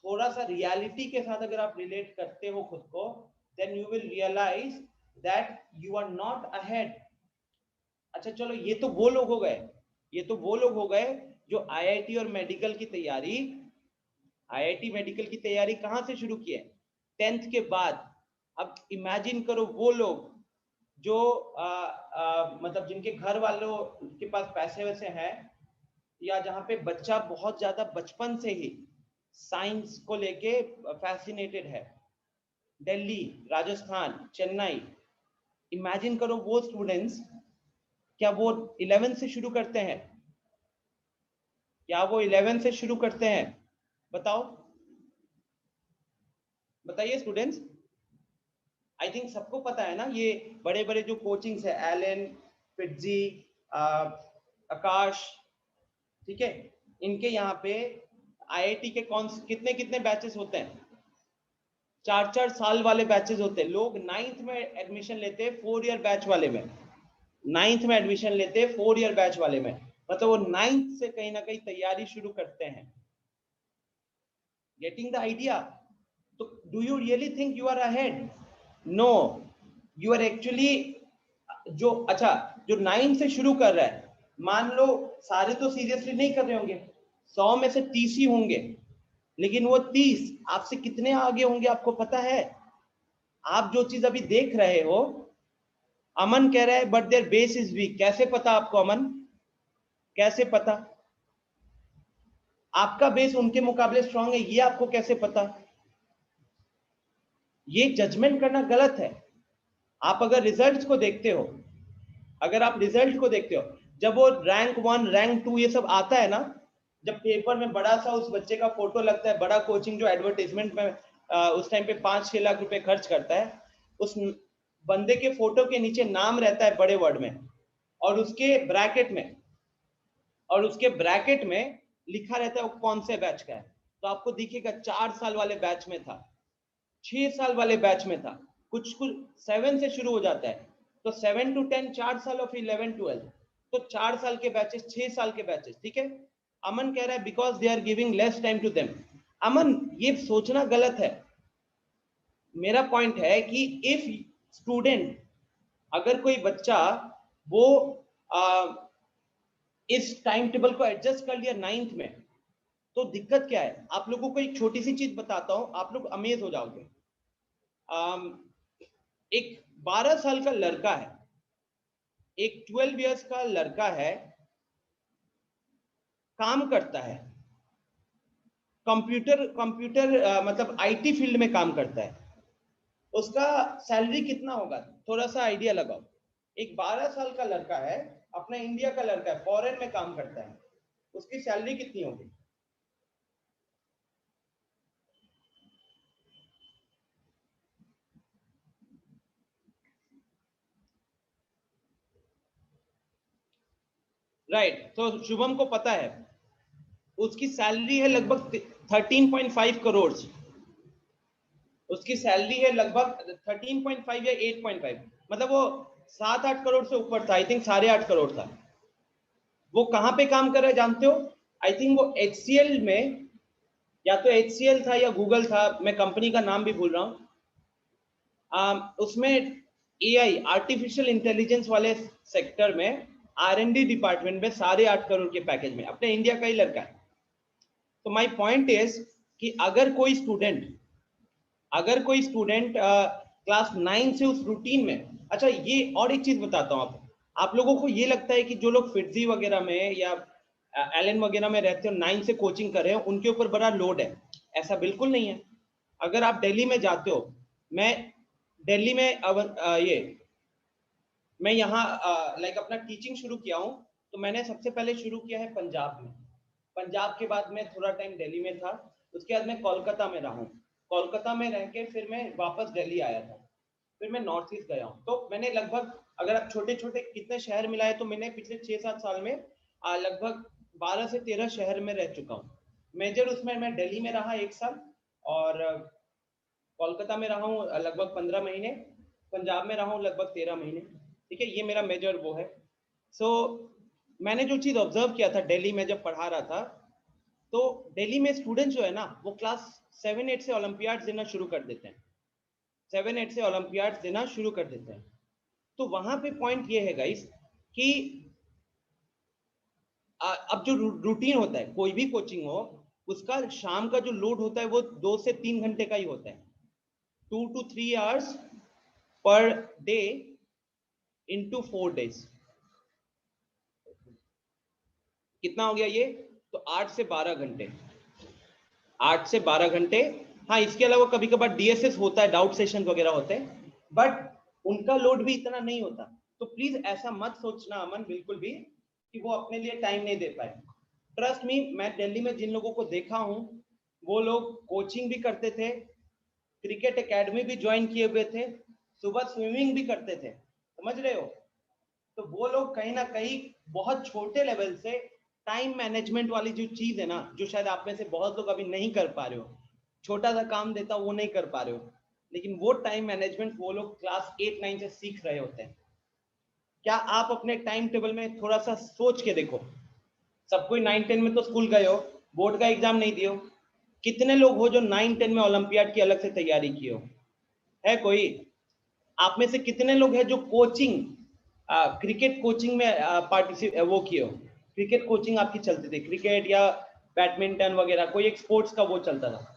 थोड़ा सा रियलिटी के साथ अगर आप रिलेट करते हो खुद को, then you will realise that you are not ahead. अच्छा चलो, ये तो वो लोग हो गए जो आईआईटी और मेडिकल की तैयारी, आईआईटी मेडिकल की तैयारी कहां से शुरू की है? 10th के बाद। अब इमेजिन करो वो लोग जो मतलब जिनके घर वालों के पास पैसे वैसे हैं, या जहां पे बच्चा बहुत ज्यादा बचपन से ही साइंस को लेके फैसिनेटेड है, दिल्ली, राजस्थान, चेन्नई। इमेजिन करो वो स्टूडेंट्स, क्या वो 11 से शुरू करते हैं? क्या वो 11 से शुरू करते हैं? बताओ, बताइए स्टूडेंट्स। आई थिंक सबको पता है ना, ये बड़े बड़े जो कोचिंग्स है, एलन, फिटजी, आकाश, ठीक है, इनके यहाँ पे आईआईटी के कितने कितने बैचेस होते हैं? 4-4 साल वाले बैचेस होते हैं। लोग 9th में एडमिशन लेते हैं 4 ईयर बैच वाले में, 9th में एडमिशन लेते हैं 4 ईयर बैच वाले में, मतलब वो 9th से कहीं ना कहीं तैयारी शुरू करते हैं। Getting the idea? तो do you really think you are ahead? No, you are actually जो 9th से शुरू कर रहा है, मान लो सारे तो सीरियसली नहीं कर रहे होंगे, 100 में से 30 ही होंगे, लेकिन वो 30 आपसे कितने आगे होंगे आपको पता है? आप जो चीज अभी देख रहे हो, अमन कह रहा है but there base is weak. कैसे पता आपको अमन? कैसे पता? आपका बेस उनके मुकाबले स्ट्रांग है, ये आपको कैसे पता? ये जजमेंट करना गलत है। आप अगर रिजल्ट्स को देखते हो, अगर आप रिजल्ट को देखते हो, जब वो रैंक 1 रैंक 2 ये सब आता है ना, जब पेपर में बड़ा सा उस बच्चे का फोटो लगता है, बड़ा कोचिंग जो एडवर्टाइजमेंट में उस टाइम पे 5-6 लाख रुपए खर्च करता है, उस बंदे के फोटो के नीचे नाम रहता है बड़े वर्ड में, और उसके ब्रैकेट में लिखा रहता है वो कौन से बैच का है। तो आपको दिखेगा 4 साल वाले बैच में था, 6 साल वाले बैच में था, कुछ 7 से शुरू हो जाता है, तो 7 to 10 4 साल, और फिर 11-12, तो 4 साल के बैचेस, 6 साल के बैचेस, ठीक है। अमन कह रहा है because they are giving less time to them. Aman, ये सोचना गलत है। मेरा पॉइंट है कि इफ स्टूडेंट, अगर कोई बच्चा वो इस टाइम टेबल को एडजस्ट कर लिया 9th में, तो दिक्कत क्या है? आप लोगों को एक छोटी सी चीज बताता हूं, आप लोग अमेज हो जाओगे। एक 12 साल का लड़का है, एक 12 इयर्स का लड़का है, काम करता है, कंप्यूटर मतलब आईटी फील्ड में काम करता है, उसका सैलरी कितना होगा? थोड़ा सा आइडिया लगाओ। एक 12 साल का लड़का है, अपना इंडिया का लड़का है, फॉरेन में काम करता है, उसकी सैलरी कितनी होगी? राइट, तो शुभम को पता है उसकी सैलरी है लगभग 13.5 करोड़। उसकी सैलरी है लगभग 13.5 या 8.5, मतलब वो 7-8 करोड़ से ऊपर था, आई थिंक 8.5 करोड़ था। वो कहां पे काम कर रहा है जानते हो? आई थिंक वो HCL में, या तो HCL था या गूगल था, मैं कंपनी का नाम भी भूल रहा हूं। उसमें AI आर्टिफिशियल इंटेलिजेंस वाले सेक्टर में R&D डिपार्टमेंट में 8.5 करोड़ के पैकेज में, अपने इंडिया का ही लड़का है। तो माय पॉइंट इज कि अगर कोई स्टूडेंट क्लास 9 से उस रूटीन में, अच्छा ये और एक चीज बताता हूँ आप लोगों को ये लगता है कि जो लोग फिटजी वगैरह में या एलन वगैरह में रहते हो, 9 से कोचिंग कर रहे हो, उनके ऊपर बड़ा लोड है। ऐसा बिल्कुल नहीं है। अगर आप दिल्ली में जाते हो, मैं दिल्ली में मैं यहाँ लाइक अपना टीचिंग शुरू किया हूँ, तो मैंने सबसे पहले शुरू किया है पंजाब में। पंजाब के बाद मैं थोड़ा टाइम दिल्ली में था, उसके बाद मैं कोलकाता में रहा हूँ। कोलकाता में रह के फिर मैं वापस दिल्ली आया था, फिर मैं नॉर्थ ईस्ट गया हूँ। तो मैंने लगभग, अगर आप छोटे छोटे कितने शहर मिलाए, तो मैंने पिछले 6-7 साल में लगभग 12 से 13 शहर में रह चुका हूँ। मेजर उसमें मैं दिल्ली में रहा 1 साल, और कोलकाता में रहा हूँ लगभग 15 महीने, पंजाब में रहा हूँ लगभग 13 महीने। ठीक है, ये मेरा मेजर वो है। सो मैंने जो चीज ऑब्जर्व किया था दिल्ली में जब पढ़ा रहा था, तो दिल्ली में स्टूडेंट्स जो है ना, वो क्लास 7-8 से ओलंपियाड देना शुरू कर देते हैं, 7-8 से ओलंपियाड देना शुरू कर देते हैं। तो वहां पे पॉइंट ये है गाइस कि अब जो रूटीन होता है, कोई भी कोचिंग हो, उसका शाम का जो लोड होता है वो 2 से 3 घंटे का ही होता है, 2 to 3 hours per day into 4 days। कितना हो गया ये? तो 8 से 12 घंटे, 8 से 12 घंटे। हाँ, इसके अलावा कभी कभार DSS होता है, डाउट सेशन वगैरह होते हैं, बट उनका लोड भी इतना नहीं होता। तो प्लीज ऐसा मत सोचना अमन बिल्कुल भी कि वो अपने लिए टाइम नहीं दे पाए। ट्रस्ट मी, मैं दिल्ली में जिन लोगों को देखा हूं, वो लोग कोचिंग भी करते थे, क्रिकेट एकेडमी भी ज्वाइन किए हुए थे, सुबह स्विमिंग भी करते थे, समझ रहे हो? तो वो लोग कहीं ना कहीं बहुत छोटे लेवल से टाइम मैनेजमेंट वाली जो चीज है ना, जो शायद आप में से बहुत लोग अभी नहीं कर पा रहे हो, छोटा सा काम देता वो नहीं कर पा रहे हो, लेकिन वो टाइम मैनेजमेंट वो लोग क्लास 8-9 से सीख रहे होते हैं। क्या आप अपने टाइम टेबल में थोड़ा सा सोच के देखो, सब कोई 9-10 में तो स्कूल गए हो, बोर्ड का एग्जाम नहीं दियो, कितने लोग हो जो 9-10 में ओलंपियाड की अलग से तैयारी किए हो? है कोई? आप में से कितने लोग हैं जो कोचिंग, क्रिकेट कोचिंग में पार्टिसिपेट वो किए हो? क्रिकेट कोचिंग आपकी चलती थी, क्रिकेट या बैडमिंटन वगैरह, कोई एक स्पोर्ट्स का वो चलता था।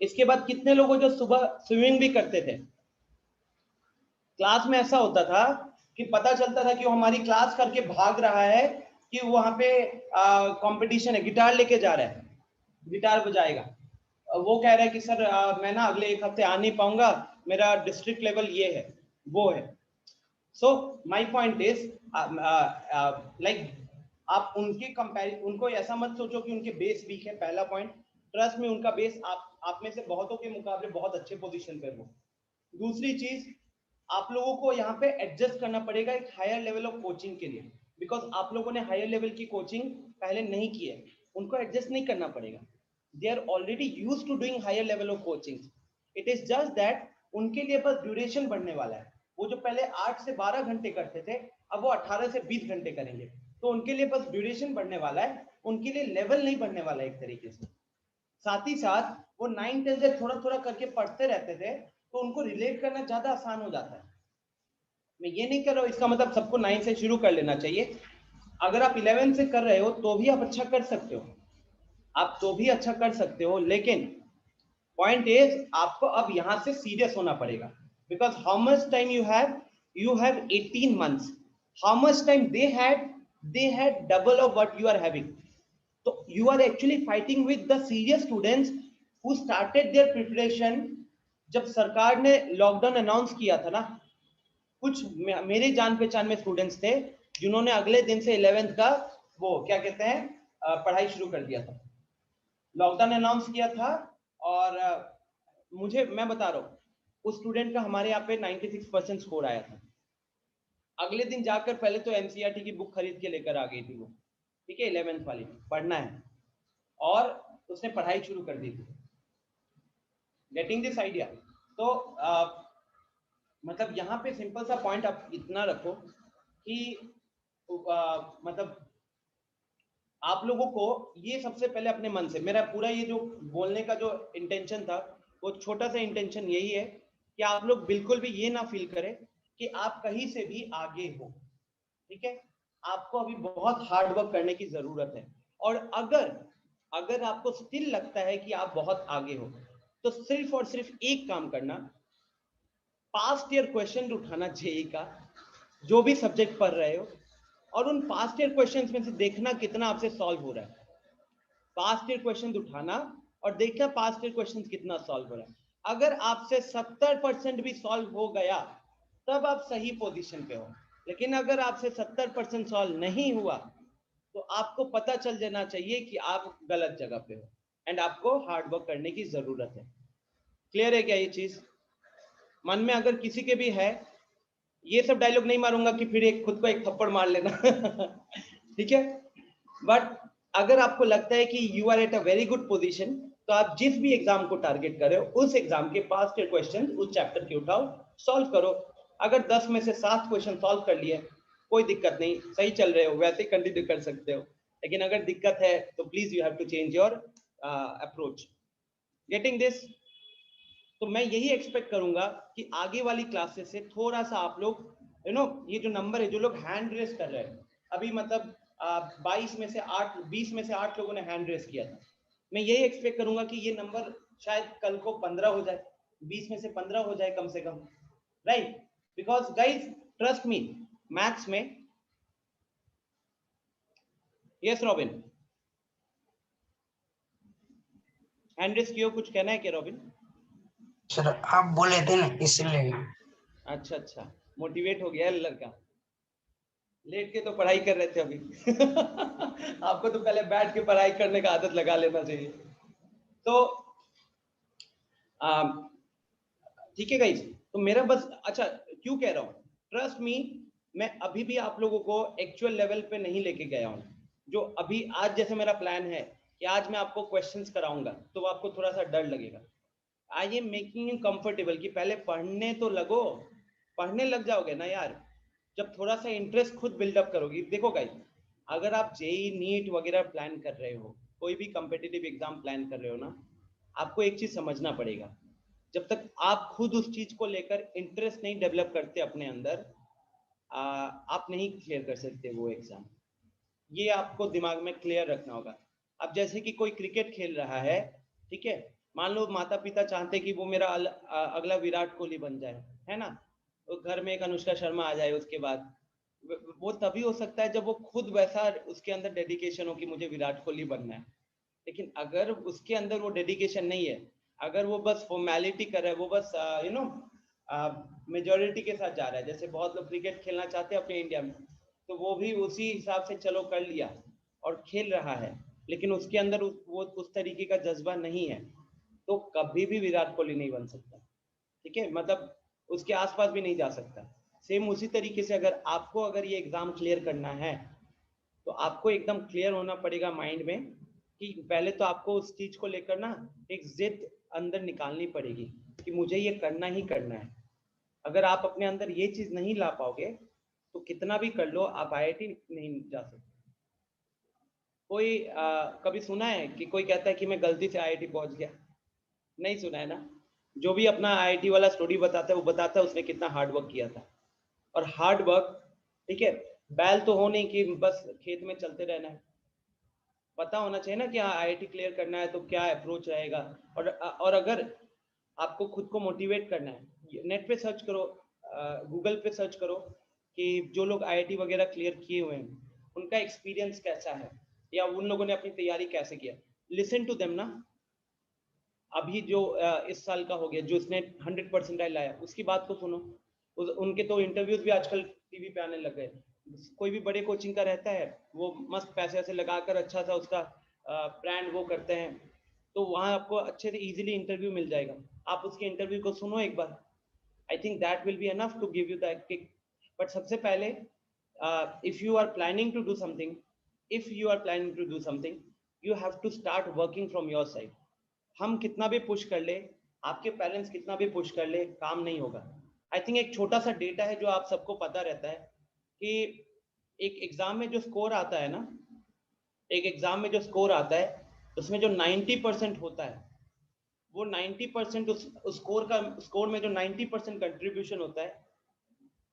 इसके बाद कितने लोग जो सुबह स्विमिंग भी करते थे? क्लास में ऐसा होता था कि पता चलता था कि वो हमारी क्लास करके भाग रहा है, कि वहां पे कंपटीशन है, गिटार लेके जा रहा है, गिटार बजाएगा। वो कह रहा है कि सर मैं ना अगले 1 हफ्ते आ नहीं पाऊंगा, मेरा डिस्ट्रिक्ट लेवल ये है वो है। So my point is like आप उनको ऐसा मत सोचो कि उनके बेस वीक है। पहला पॉइंट, ट्रस्ट में उनका बेस आप में से बहुतों के मुकाबले बहुत अच्छे पोजीशन पे हो। दूसरी चीज, आप लोगों को यहाँ पे एडजस्ट करना पड़ेगा एक हायर लेवल ऑफ कोचिंग के लिए, बिकॉज आप लोगों ने हायर लेवल की कोचिंग पहले नहीं की है, उनको एडजस्ट नहीं करना पड़ेगा। They are already use to doing higher level of coaching. It is just that उनके लिए बस ड्यूरेशन बढ़ने वाला है। वो जो पहले 8 से 12 घंटे करते थे, अब वो 18 से 20 घंटे करेंगे। तो उनके लिए बस ड्यूरेशन बढ़ने वाला है, उनके लिए लेवल नहीं बढ़ने वाला एक तरीके से। साथ ही साथ वो 9-10 से थोड़ा थोड़ा करके पढ़ते रहते थे, तो उनको रिलेट करना ज्यादा आसान हो जाता है। मैं ये नहीं कर रहा हूँ इसका मतलब सबको 9 से शुरू कर लेना चाहिए। अगर आप 11 से कर रहे हो तो भी आप अच्छा कर सकते हो, आप तो भी अच्छा कर सकते हो, लेकिन पॉइंट इज आपको अब यहां से सीरियस होना पड़ेगा। Because how much time you have 18 months, how much time they had double of what you are having. तो you are actually fighting with the serious students who started their preparation. जब सरकार ने lockdown announce किया था ना, कुछ मेरे जान पहचान में स्टूडेंट्स थे जिन्होंने अगले दिन से 11th का वो क्या कहते हैं पढ़ाई शुरू कर दिया था। लॉकडाउन अनाउंस किया था और मैं बता रहा हूँ उस स्टूडेंट का हमारे यहाँ पे 96% स्कोर आया था। अगले दिन जाकर पहले तो एनसीईआरटी की बुक खरीद के लेकर आ गई थी वो, ठीक है, 11th वाली पढ़ना है, और उसने पढ़ाई शुरू कर दी थी। Getting this idea? तो मतलब यहाँ पे सिंपल सा पॉइंट आप इतना रखो कि मतलब आप लोगों को ये सबसे पहले अपने मन से, मेरा पूरा ये जो बोलने का जो इंटेंशन था वो छोटा सा इंटेंशन यही है कि आप लोग बिल्कुल भी ये ना फील करें कि आप कहीं से भी आगे हो, ठीक है। आपको अभी बहुत हार्ड वर्क करने की जरूरत है, और अगर आपको स्टिल लगता है कि आप बहुत आगे हो तो सिर्फ और सिर्फ एक काम करना, पास्ट ईयर क्वेश्चन उठाना जेईई का, जो भी सब्जेक्ट पढ़ रहे हो, और उन पास्ट ईयर क्वेश्चंस में से देखना कितना आपसे सॉल्व हो रहा है। पास्ट ईयर क्वेश्चन उठाना और देखना पास्ट ईयर क्वेश्चन कितना सॉल्व हो रहा है। अगर आपसे 70% भी सॉल्व हो गया तब आप सही पोजीशन पे हो, लेकिन अगर आपसे 70% सॉल्व नहीं हुआ तो आपको पता चल जाना चाहिए कि आप गलत जगह पे हो एंड आपको हार्ड वर्क करने की जरूरत है। क्लियर है क्या ये चीज? मन में अगर किसी के भी है, ये सब डायलॉग नहीं मारूंगा कि फिर खुद को एक थप्पड़ मार लेना ठीक है, बट अगर आपको लगता है कि you are at a very good position तो आप जिस भी एग्जाम को टारगेट कर रहे हो उस एग्जाम के पास्ट ईयर क्वेश्चन उस चैप्टर के उठाओ, सॉल्व करो। अगर 10 में से 7 क्वेश्चन सॉल्व कर लिए कोई दिक्कत नहीं, सही चल रहे हो, वैसे कंटिन्यू कर सकते हो। लेकिन अगर दिक्कत है तो please you have to change your approach. Getting this? तो मैं यही एक्सपेक्ट करूंगा कि आगे वाली क्लासेस से थोड़ा सा आप लोग ये जो नंबर है, जो लोग हैंड रेस कर रहे हैं अभी, मतलब 20 में से 8 लोगों ने हैंड रेस किया था, मैं यही एक्सपेक्ट करूंगा कि ये नंबर शायद कल को 15 हो जाए, 20 में से 15 हो जाए कम से कम, right? Because guys trust me, maths में, यस रॉबिन, हैंड रेस किया, कुछ कहना है क्या रॉबिन? सर आप बोले थे ना इसलिए। अच्छा, मोटिवेट हो गया लड़का, लेट के तो पढ़ाई कर रहे थे अभी आपको तो पहले बैठ के पढ़ाई करने का आदत लगा लेना चाहिए। तो ठीक है गाइस, तो मेरा बस, अच्छा क्यों कह रहा हूँ, ट्रस्ट मी, मैं अभी भी आप लोगों को एक्चुअल लेवल पे नहीं लेके गया हूँ। जो अभी आज जैसे मेरा प्लान है कि आज मैं आपको क्वेश्चंस कराऊंगा तो आपको थोड़ा सा डर लगेगा। I am making you comfortable कि पहले पढ़ने तो लगो, पढ़ने लग जाओगे ना यार, जब थोड़ा सा इंटरेस्ट खुद बिल्डअप करोगी। देखो गाइस, अगर आप जेईई नीट वगैरह प्लान कर रहे हो, कोई भी कॉम्पिटिटिव एग्जाम प्लान कर रहे हो ना, आपको एक चीज समझना पड़ेगा, जब तक आप खुद उस चीज को लेकर इंटरेस्ट नहीं डेवलप करते अपने अंदर, आप नहीं क्लियर कर सकते वो एग्जाम। ये आपको दिमाग में क्लियर रखना होगा। अब जैसे कि कोई क्रिकेट खेल रहा है, ठीक है, मान लो माता पिता चाहते कि वो मेरा अगला विराट कोहली बन जाए, है ना, तो घर में एक अनुष्का शर्मा आ जाए, उसके बाद वो तभी हो सकता है जब वो खुद वैसा उसके अंदर डेडिकेशन हो कि मुझे विराट कोहली बनना है। लेकिन अगर उसके अंदर वो डेडिकेशन नहीं है, अगर वो बस फॉर्मेलिटी कर रहा है, वो बस मेजोरिटी के साथ जा रहा है, जैसे बहुत लोग क्रिकेट खेलना चाहते हैं अपने इंडिया में, तो वो भी उसी हिसाब से चलो कर लिया और खेल रहा है, लेकिन उसके अंदर वो उस तरीके का जज्बा नहीं है, तो कभी भी विराट कोहली नहीं बन सकता, ठीक है, मतलब उसके आसपास भी नहीं जा सकता। सेम उसी तरीके से अगर ये एग्जाम क्लियर करना है तो आपको एकदम क्लियर होना पड़ेगा माइंड में कि पहले तो आपको उस चीज को लेकर ना एक जिद अंदर निकालनी पड़ेगी कि मुझे ये करना ही करना है। अगर आप अपने अंदर ये चीज नहीं ला पाओगे तो कितना भी कर लो आप आईआईटी नहीं जा सकते। कोई कभी सुना है कि कोई कहता है कि मैं गलती से आईआईटी पहुंच गया? नहीं सुना है ना। जो भी अपना आईआईटी वाला स्टोरी बताता है वो बताता है उसने कितना हार्ड वर्क किया था। और हार्ड वर्क, ठीक है, बैल तो हो नहीं कि बस खेत में चलते रहना है, पता होना चाहिए ना कि आईआईटी क्लियर करना है तो क्या अप्रोच रहेगा। और अगर आपको खुद को मोटिवेट करना है, नेट पे सर्च करो, गूगल पे सर्च करो कि जो लोग आईआईटी वगैरह क्लियर किए हुए हैं उनका एक्सपीरियंस कैसा है, या उन लोगों ने अपनी तैयारी कैसे किया। लिसन टू देम ना। अभी जो इस साल का हो गया, जो इसने 100% लाया, उसकी बात को सुनो। उनके तो इंटरव्यूज भी आजकल टीवी पे आने लग गए। कोई भी बड़े कोचिंग का रहता है, वो मस्त पैसे ऐसे लगाकर अच्छा सा उसका ब्रांड वो करते हैं, तो वहाँ आपको अच्छे से इजीली इंटरव्यू मिल जाएगा। आप उसके इंटरव्यू को सुनो एक बार, I think that will be enough to give you that kick. But सबसे पहले if you are planning to do something, you have to start working from your side. हम कितना भी पुश कर ले, आपके पेरेंट्स कितना भी पुश कर ले, काम नहीं होगा। आई थिंक एक छोटा सा डेटा है जो आप सबको पता रहता है कि एक एग्जाम में जो स्कोर आता है ना, उसमें जो 90% होता है, वो 90% उस स्कोर में जो 90% कंट्रीब्यूशन होता है,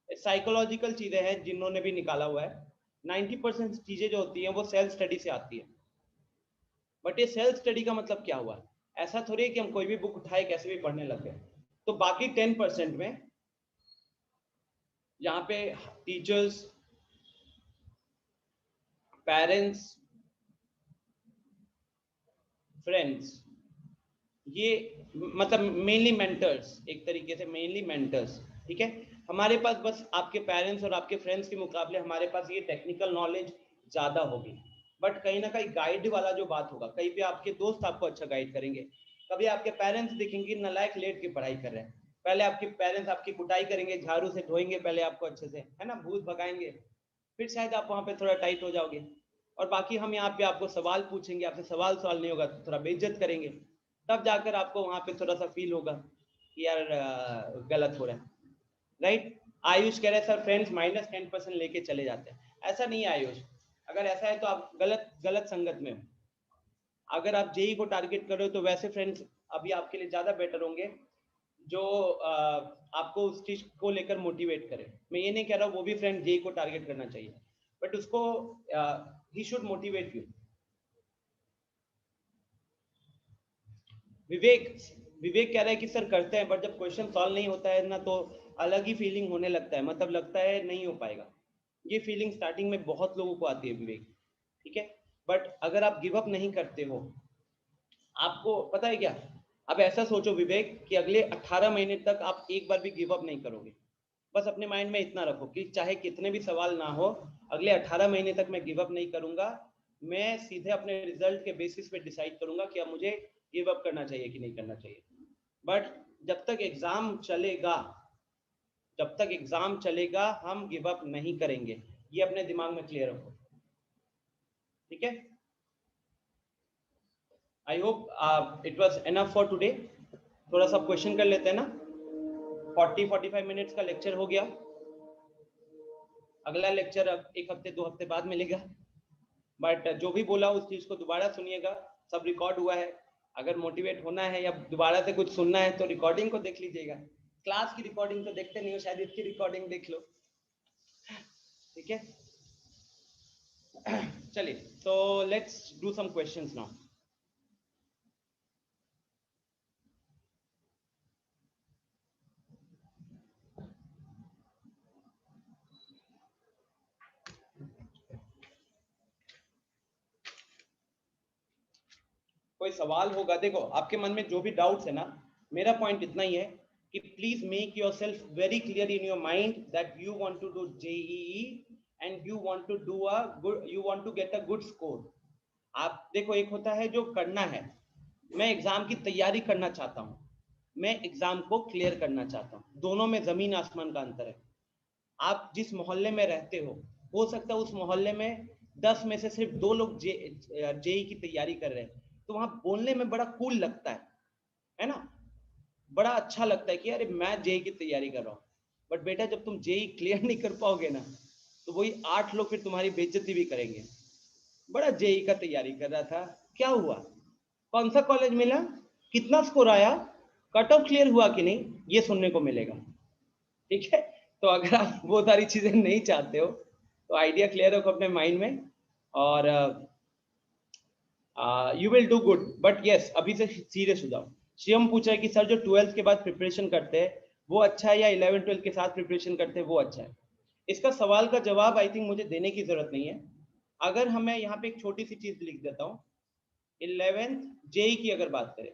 साइकोलॉजिकल चीजें हैं जिन्होंने भी निकाला हुआ है। 90% चीजें जो होती हैं वो सेल्फ स्टडी से आती है। बट ये सेल्फ स्टडी का मतलब क्या हुआ? ऐसा थोड़ी है कि हम कोई भी बुक उठाए कैसे भी पढ़ने लग गए। तो बाकी 10% में यहाँ पे टीचर्स, पेरेंट्स, फ्रेंड्स, ये मतलब मेनली मेंटर्स, एक तरीके से मेनली मेंटर्स, ठीक है। हमारे पास बस आपके पेरेंट्स और आपके फ्रेंड्स के मुकाबले हमारे पास ये टेक्निकल नॉलेज ज़्यादा होगी, बट कहीं ना कहीं गाइड वाला जो बात होगा, कहीं पे आपके दोस्त आपको अच्छा गाइड करेंगे, कभी आपके पेरेंट्स देखेंगे नालायक लेट के पढ़ाई कर रहे हैं, पहले आपके पेरेंट्स आपकी कुटाई करेंगे, झाड़ू से धोएंगे पहले आपको अच्छे से, है ना, भूत भगाएंगे, फिर शायद आप वहाँ पे थोड़ा टाइट हो जाओगे। और बाकी हम यहाँ पे आपको सवाल पूछेंगे, आपसे सवाल नहीं होगा तो थोड़ा बेइज्जत करेंगे, तब जाकर आपको वहाँ पे थोड़ा सा फील होगा कि यार गलत हो रहा है, राइट। आयुष कह रहे हैं सर फ्रेंड्स -10% लेके चले जाते हैं। ऐसा नहीं है आयुष, अगर ऐसा है तो आप गलत संगत में हो। अगर आप जेई को टारगेट कर रहे हो तो वैसे फ्रेंड्स अभी आपके लिए ज्यादा बेटर होंगे जो आपको उस चीज को लेकर मोटिवेट करे। मैं ये नहीं कह रहा हूँ वो भी फ्रेंड जेई को टारगेट करना चाहिए, बट उसको ही शुड मोटिवेट यू। विवेक कह रहा है कि सर करते हैं, बट जब क्वेश्चन सॉल्व नहीं होता है ना तो अलग ही फीलिंग होने लगता है, मतलब लगता है नहीं हो पाएगा। ये फीलिंग स्टार्टिंग में बहुत लोगों को आती है विवेक, ठीक है। बट अगर आप गिव अप नहीं करते हो, आपको पता है क्या, अब ऐसा सोचो विवेक कि अगले 18 महीने तक आप एक बार भी गिव अप नहीं करोगे। बस अपने माइंड में इतना रखो कि चाहे कितने भी सवाल ना हो, अगले 18 महीने तक मैं गिव अप नहीं करूंगा। मैं सीधे अपने रिजल्ट के बेसिस पे डिसाइड करूंगा कि अब मुझे गिव अप करना चाहिए कि नहीं करना चाहिए। बट जब तक एग्जाम चलेगा हम गिव अप नहीं करेंगे, ये अपने दिमाग में क्लियर रखो, ठीक है। I hope it was enough for today. थोड़ा सा क्वेश्चन कर लेते हैं ना, 40-45 मिनट्स का लेक्चर हो गया। अगला लेक्चर अब 1 हफ्ते 2 हफ्ते बाद मिलेगा, बट जो भी बोला उस चीज को दोबारा सुनिएगा, सब रिकॉर्ड हुआ है। अगर मोटिवेट होना है या दोबारा से कुछ सुनना है तो रिकॉर्डिंग को देख लीजिएगा। क्लास की रिकॉर्डिंग तो देखते नहीं हो, शायद इसकी रिकॉर्डिंग देख लो, ठीक है। चलिए, तो let's do some questions now. कोई सवाल होगा, देखो आपके मन में जो भी डाउट्स है ना, मेरा पॉइंट इतना ही है कि please make yourself very clear in your mind that you want to do JEE and you want to get a good score. आप देखो, एक होता है जो करना है, मैं एग्जाम की तैयारी करना चाहता हूँ, मैं एग्जाम को क्लियर करना चाहता हूँ, दोनों में जमीन आसमान का अंतर है। आप जिस मोहल्ले में रहते हो सकता है उस मोहल्ले में 10 में से सिर्फ 2 लोग जेई की तैयारी कर रहे हैं, तो वहां बोलने में बड़ा कूल लगता है ना, बड़ा अच्छा लगता है कि अरे मैं जेई की तैयारी कर रहा हूँ। बट बेटा जब तुम जेई क्लियर नहीं कर पाओगे ना, तो वही 8 लोग फिर तुम्हारी बेइज्जती भी करेंगे। बड़ा जेई का तैयारी कर रहा था, क्या हुआ, कौन सा कॉलेज मिला, कितना स्कोर आया, कट ऑफ क्लियर हुआ कि नहीं, ये सुनने को मिलेगा, ठीक है। तो अगर आप वो सारी चीजें नहीं चाहते हो तो आइडिया क्लियर रखो अपने माइंड में, और you will do good. But yes, अभी से सीरियस हो जाओ। शिवम पूछा है कि सर जो 12th के बाद प्रिपरेशन करते हैं वो अच्छा है या 11-12 के साथ प्रिपरेशन करते हैं वो अच्छा है। इसका सवाल का जवाब आई थिंक मुझे देने की जरूरत नहीं है, अगर हमें यहाँ पे एक छोटी सी चीज लिख देता हूँ, 11th जेई की अगर बात करें,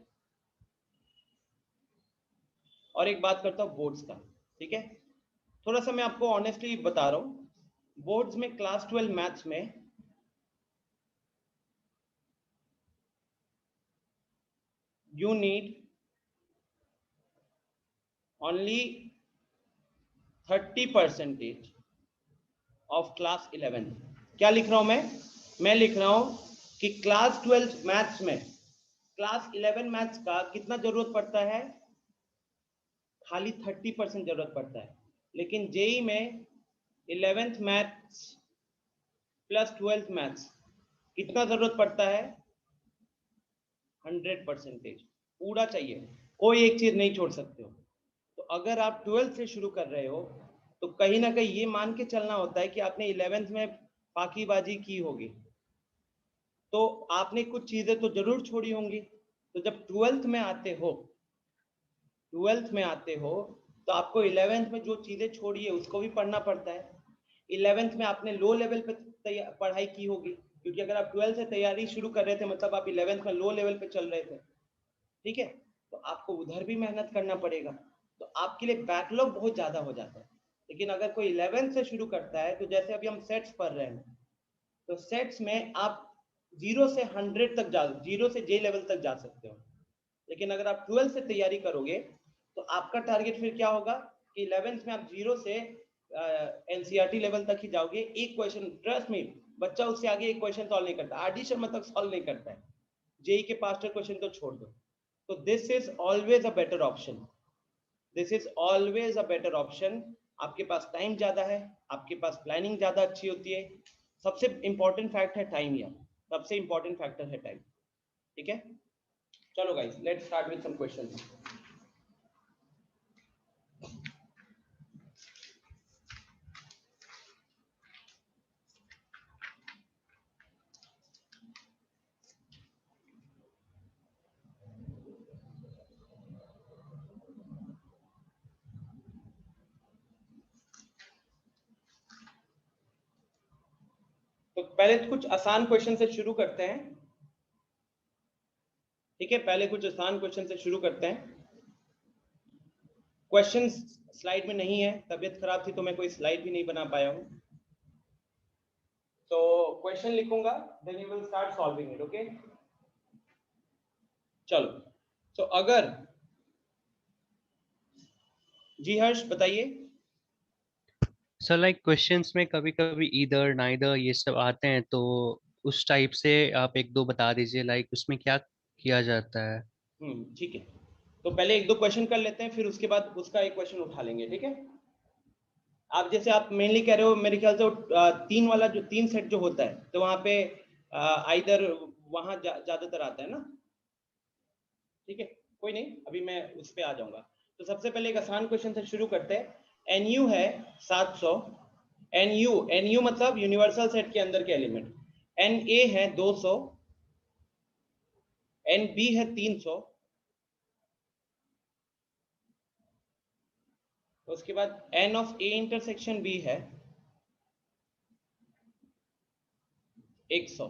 और एक बात करता हूँ बोर्ड्स का, ठीक है। थोड़ा सा मैं आपको ऑनेस्टली बता रहा हूँ, बोर्ड्स में क्लास 12 मैथ्स में you need only 30% of class 11। क्या लिख रहा हूं मैं लिख रहा हूं कि क्लास 12 मैथ्स में क्लास 11 मैथ्स का कितना जरूरत पड़ता है, खाली 30% जरूरत पड़ता है। लेकिन जेई में 11th maths plus 12th maths कितना जरूरत पड़ता है, 100% पूरा चाहिए, कोई एक चीज नहीं छोड़ सकते हो। तो अगर आप 12th से शुरू कर रहे हो तो कहीं ना कहीं ये मान के चलना होता है कि आपने 11th में फाकीबाजी की होगी, तो आपने कुछ चीजें तो जरूर छोड़ी होंगी। तो जब 12th में आते हो तो आपको 11th में जो चीजें छोड़ी है उसको भी पढ़ना पड़ता है। 11th में आपने लो लेवल पे पढ़ाई की होगी, क्योंकि अगर आप 12th से तैयारी शुरू कर रहे थे मतलब आप 11th में लो लेवल पे चल रहे थे, ठीक है। तो आपको उधर भी मेहनत करना पड़ेगा, तो आपके लिए बैकलॉग बहुत ज्यादा हो जाता है। लेकिन अगर कोई 11th से शुरू करता है, तो जैसे अभी हम सेट्स पढ़ रहे हैं, तो सेट्स में आप 0 से 100 तक 0 से जे लेवल तक जा सकते हो। लेकिन अगर आप 12th से तैयारी करोगे तो आपका टारगेट फिर क्या होगा कि 11th में आप 0 से एनसीईआरटी लेवल तक ही जाओगे। एक क्वेश्चन, ट्रस्ट मी, बच्चा उससे आगे एक क्वेश्चन सॉल्व नहीं करता, आरडी शर्मा तक सॉल्व नहीं करता है, जेई के पास्ट क्वेश्चन तो छोड़ दो। तो this is always a better option, this is always a better option. आपके पास टाइम ज्यादा है, आपके पास प्लानिंग ज्यादा अच्छी होती है। सबसे इंपॉर्टेंट फैक्ट है टाइम, यार सबसे इंपॉर्टेंट फैक्टर है टाइम, ठीक है। चलो guys, let's start with some questions. तो पहले कुछ आसान क्वेश्चन से शुरू करते हैं, ठीक है। पहले कुछ आसान क्वेश्चन से शुरू करते हैं। क्वेश्चन स्लाइड में नहीं है, तबीयत खराब थी तो मैं कोई स्लाइड भी नहीं बना पाया हूं। तो क्वेश्चन लिखूंगा, then you will start solving it, okay. चलो, तो अगर, जी हर्ष बताइए। सर लाइक क्वेश्चंस में कभी कभी ईदर नाइदर ये सब आते हैं, तो उस टाइप से आप एक दो बता दीजिए, लाइक उसमें क्या किया जाता है। ठीक है। तो पहले एक दो क्वेश्चन कर लेते हैं, फिर उसके बाद उसका एक क्वेश्चन उठा लेंगे, ठीक है। आप जैसे आप मेनली कह रहे हो, मेरे ख्याल से तीन वाला जो 3 सेट जो होता है, तो वहां पे आइदर वहां ज्यादातर आता है ना, ठीक है। कोई नहीं, अभी मैं उस पे आ जाऊंगा। तो सबसे पहले एक आसान क्वेश्चन से शुरू करते हैं। एनयू है 700, एनयू मतलब यूनिवर्सल सेट के अंदर के एलिमेंट। एन ए है 200, एन बी है 300, उसके बाद n of A intersection B है 100,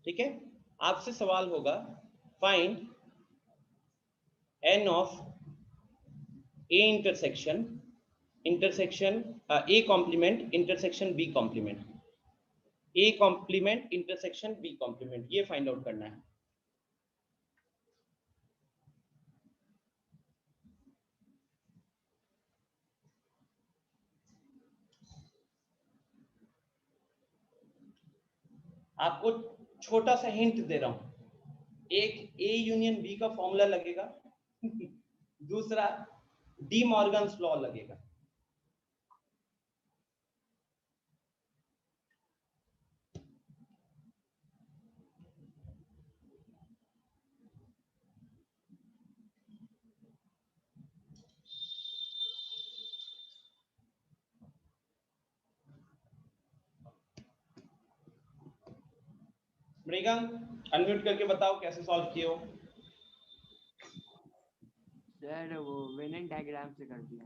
ठीक है। आपसे सवाल होगा, find n of A intersection A complement intersection B complement, A complement intersection B complement, ये फाइंड आउट करना है। आपको छोटा सा हिंट दे रहा हूं, एक ए यूनियन बी का फॉर्मूला लगेगा दूसरा डी मॉर्गन्स लॉ लगेगा। मृगांक, अनम्यूट करके बताओ कैसे सॉल्व किए हो। सर वो वेन डायग्राम से कर दिया।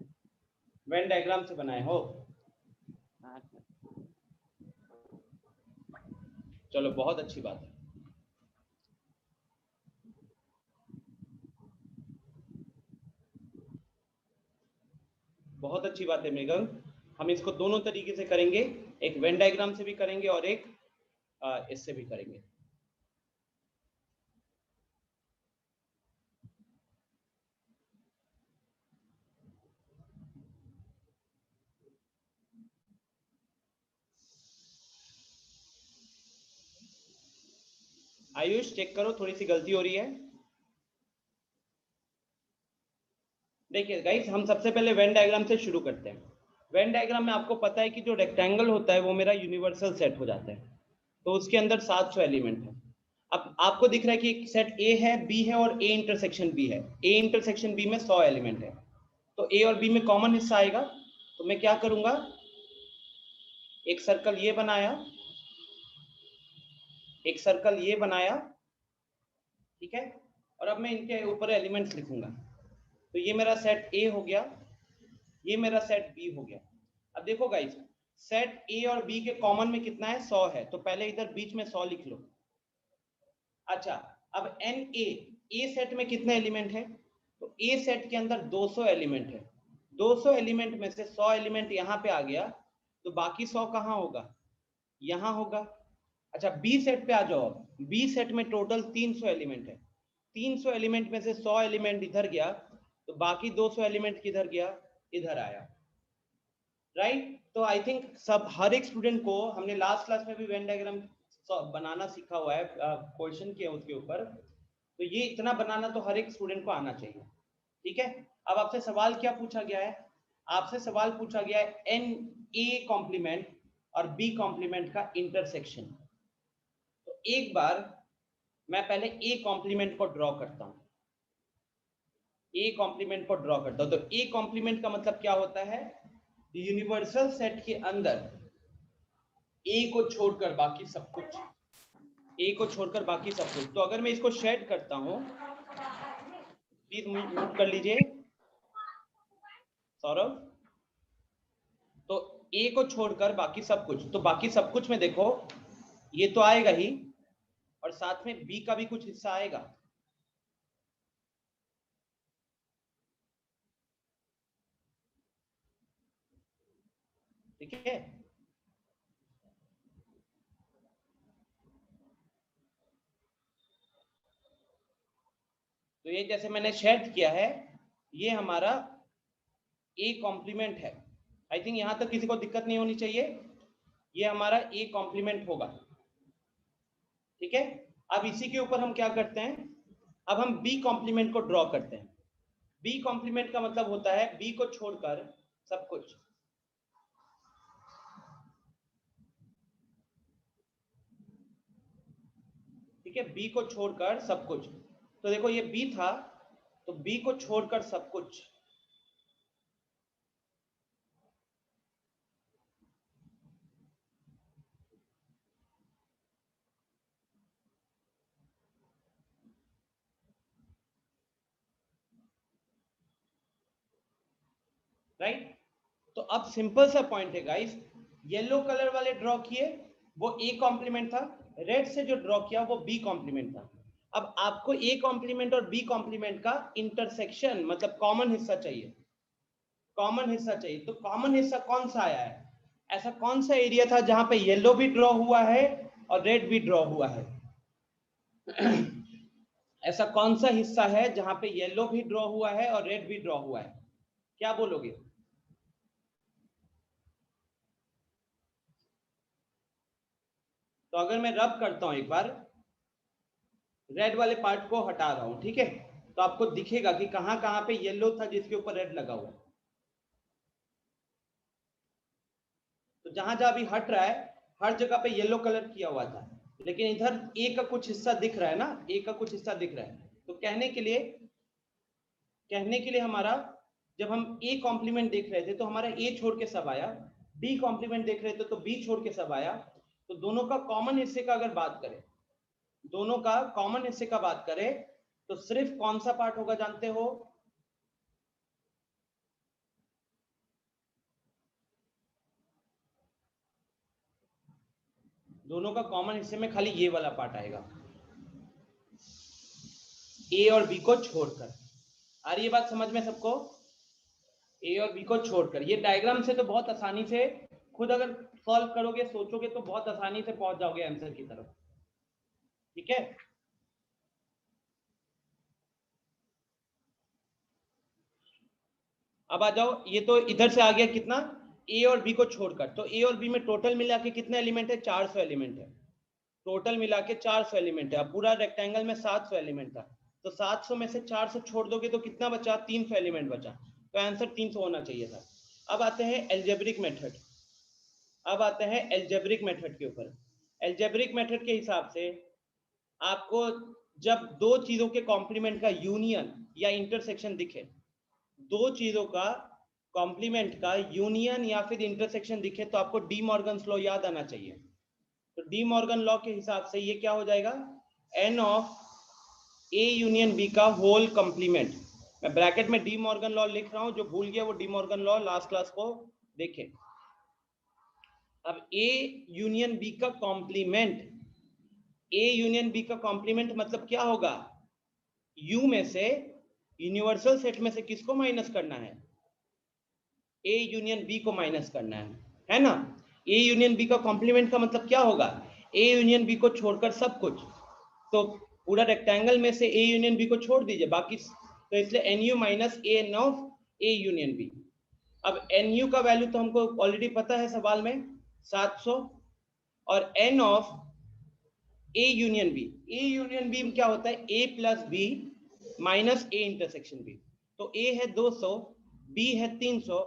वेन डायग्राम से बनाए हो, हाँ सर। चलो बहुत अच्छी बात है। बहुत अच्छी बात है मृगंक, हम इसको दोनों तरीके से करेंगे, एक वेन डायग्राम से भी करेंगे और एक इससे भी करेंगे। आयुष चेक करो, थोड़ी सी गलती हो रही है। देखिए गाइस, हम सबसे पहले वेन डायग्राम से शुरू करते हैं। वेन डायग्राम में आपको पता है कि जो रेक्टेंगल होता है वो मेरा यूनिवर्सल सेट हो जाता है, तो उसके अंदर 700 एलिमेंट है। अब आपको दिख रहा है कि एक सेट ए है, बी है और ए इंटरसेक्शन बी है। ए इंटरसेक्शन बी में 100 एलिमेंट है, तो ए और बी में कॉमन हिस्सा आएगा। तो मैं क्या करूंगा, एक सर्कल ये बनाया, एक सर्कल ये बनाया, ठीक है, और अब मैं इनके ऊपर एलिमेंट्स लिखूंगा। तो ये मेरा सेट ए हो गया, ये मेरा सेट बी हो गया। अब देखो गाइस, सेट ए और बी के कॉमन में कितना है, 100 है, तो पहले इधर बीच में 100 लिख लो। अच्छा, अब एन ए सेट में कितने एलिमेंट है, तो ए सेट के अंदर 200 एलिमेंट है। 200 एलिमेंट में से 100 एलिमेंट यहाँ पे आ गया, तो बाकी 100 कहाँ होगा, यहाँ होगा। अच्छा, बी सेट पे आ जाओ। बी सेट में टोटल 300 एलिमेंट है। 300 एलिमेंट में से 100 एलिमेंट इधर गया, तो बाकी 200 एलिमेंट किधर गया, इधर आया, राइट। तो आई थिंक सब हर एक स्टूडेंट को, हमने लास्ट क्लास में भी वेन डायग्राम बनाना सीखा हुआ है, क्वेश्चन किया उसके ऊपर, तो ये इतना बनाना तो हर एक स्टूडेंट को आना चाहिए, ठीक है। अब आपसे सवाल क्या पूछा गया है, आपसे सवाल पूछा गया है एन ए कॉम्प्लीमेंट और बी कॉम्प्लीमेंट का इंटरसेक्शन। तो एक बार मैं पहले ए कॉम्प्लीमेंट को ड्रॉ करता हूं, ए कॉम्प्लीमेंट को ड्रॉ करता हूं। तो ए कॉम्प्लीमेंट का मतलब क्या होता है, यूनिवर्सल सेट के अंदर ए को छोड़कर बाकी सब कुछ, ए को छोड़कर बाकी सब कुछ। तो अगर मैं इसको शेड करता हूं, प्लीज म्यूट कर लीजिए सौरभ। तो ए को छोड़कर बाकी सब कुछ, तो बाकी सब कुछ में देखो ये तो आएगा ही, और साथ में बी का भी कुछ हिस्सा आएगा। ठीक है, तो ये जैसे मैंने शेड किया है, ये हमारा ए कॉम्प्लीमेंट है। आई थिंक यहां तक किसी को दिक्कत नहीं होनी चाहिए, ये हमारा ए कॉम्प्लीमेंट होगा, ठीक है। अब इसी के ऊपर हम क्या करते हैं, अब हम बी कॉम्प्लीमेंट को ड्रॉ करते हैं। बी कॉम्प्लीमेंट का मतलब होता है बी को छोड़कर सब कुछ, ठीक है, बी को छोड़कर सब कुछ। तो देखो ये बी था, तो बी को छोड़कर सब कुछ, राइट। तो अब सिंपल सा पॉइंट है गाइस, येलो कलर वाले ड्रॉ किए वो ए कॉम्प्लीमेंट था, रेड से जो ड्रॉ किया वो बी कॉम्प्लीमेंट था। अब आपको ए कॉम्प्लीमेंट और बी कॉम्प्लीमेंट का इंटरसेक्शन मतलब कॉमन हिस्सा चाहिए, कॉमन हिस्सा चाहिए। तो कॉमन हिस्सा कौन सा आया है, ऐसा कौन सा एरिया था जहां पे येलो भी ड्रॉ हुआ है और रेड भी ड्रॉ हुआ है ऐसा कौन सा हिस्सा है जहां पे येलो भी ड्रॉ हुआ है और रेड भी ड्रॉ हुआ है, क्या बोलोगे। तो अगर मैं रब करता हूं एक बार, रेड वाले पार्ट को हटा रहा हूं, ठीक है, तो आपको दिखेगा कि कहां कहां पे येलो था जिसके ऊपर रेड लगा हुआ। तो जहां जहां भी हट रहा है हर जगह पे येलो कलर किया हुआ था, लेकिन इधर ए का कुछ हिस्सा दिख रहा है ना, ए का कुछ हिस्सा दिख रहा है। तो कहने के लिए हमारा, जब हम ए कॉम्प्लीमेंट देख रहे थे तो हमारा ए छोड़ के सब आया, बी कॉम्प्लीमेंट देख रहे थे तो बी छोड़ के सब आया। तो दोनों का कॉमन हिस्से का अगर बात करें, दोनों का कॉमन हिस्से का बात करें, तो सिर्फ कौन सा पार्ट होगा जानते हो, दोनों का कॉमन हिस्से में खाली ये वाला पार्ट आएगा, ए और बी को छोड़कर। आ रही है बात समझ में सबको? ए और बी को छोड़कर। ये डायग्राम से तो बहुत आसानी से खुद अगर सॉल्व करोगे, सोचोगे तो बहुत आसानी से पहुंच जाओगे आंसर की तरफ। ठीक है, अब आ जाओ, ये तो इधर से आ गया कितना, ए और बी को छोड़कर। तो ए और बी में टोटल मिला के कितने एलिमेंट है? 400 एलिमेंट है। टोटल मिला के 400 एलिमेंट है। अब पूरा रेक्टेंगल में 700 एलिमेंट था, तो 700 में से 400 छोड़ दोगे तो कितना बचा? 300 एलिमेंट बचा। तो आंसर 300 होना चाहिए था। अब आते हैं एल्जेब्रिक मेथड। अब आते हैं एल्जेब्रिक मेथड के ऊपर। एल्जेब्रिक मेथड के हिसाब से आपको जब दो चीजों के कॉम्प्लीमेंट का यूनियन या इंटरसेक्शन दिखे, दो चीजों का कॉम्प्लीमेंट का यूनियन या फिर इंटरसेक्शन दिखे, तो आपको डी मॉर्गन्स लॉ याद आना चाहिए। तो डी मॉर्गन लॉ के हिसाब से ये क्या हो जाएगा? N of A union B का होल कॉम्प्लीमेंट। मैं ब्रैकेट में डी मॉर्गन लॉ लिख रहा हूं, जो भूल गया वो De Morgan law last class को देखे। अब ए यूनियन बी का कॉम्प्लीमेंट, ए यूनियन बी का कॉम्प्लीमेंट मतलब क्या होगा? यू में से, यूनिवर्सल सेट में से किसको माइनस करना है? ए यूनियन बी को माइनस करना है ना? ए यूनियन बी का कॉम्प्लीमेंट का मतलब क्या होगा? ए यूनियन बी को छोड़कर सब कुछ। तो पूरा रेक्टेंगल में से ए यूनियन बी को छोड़ दीजिए, बाकी तो इसलिए N U minus A N of A union B. अब एन यू का वैल्यू तो हमको ऑलरेडी पता है सवाल में, 700, और N of A union B, A union B क्या होता है? A plus B minus A intersection B. तो ए है 200, बी है 300,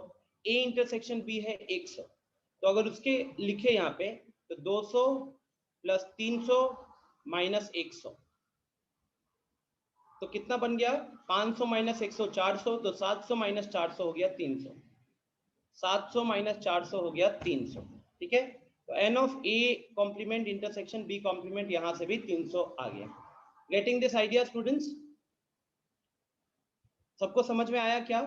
ए इंटरसेक्शन बी है 100। तो अगर उसके लिखे यहाँ पे तो 200 प्लस 300 माइनस 100, तो कितना बन गया? 500 माइनस 100 400, तो 700 माइनस 400 हो गया 300। 700 माइनस 400 हो गया 300। ठीक है, तो n of A complement intersection B complement यहां से भी 300 आ गया। Getting this idea students? सबको समझ में आया क्या?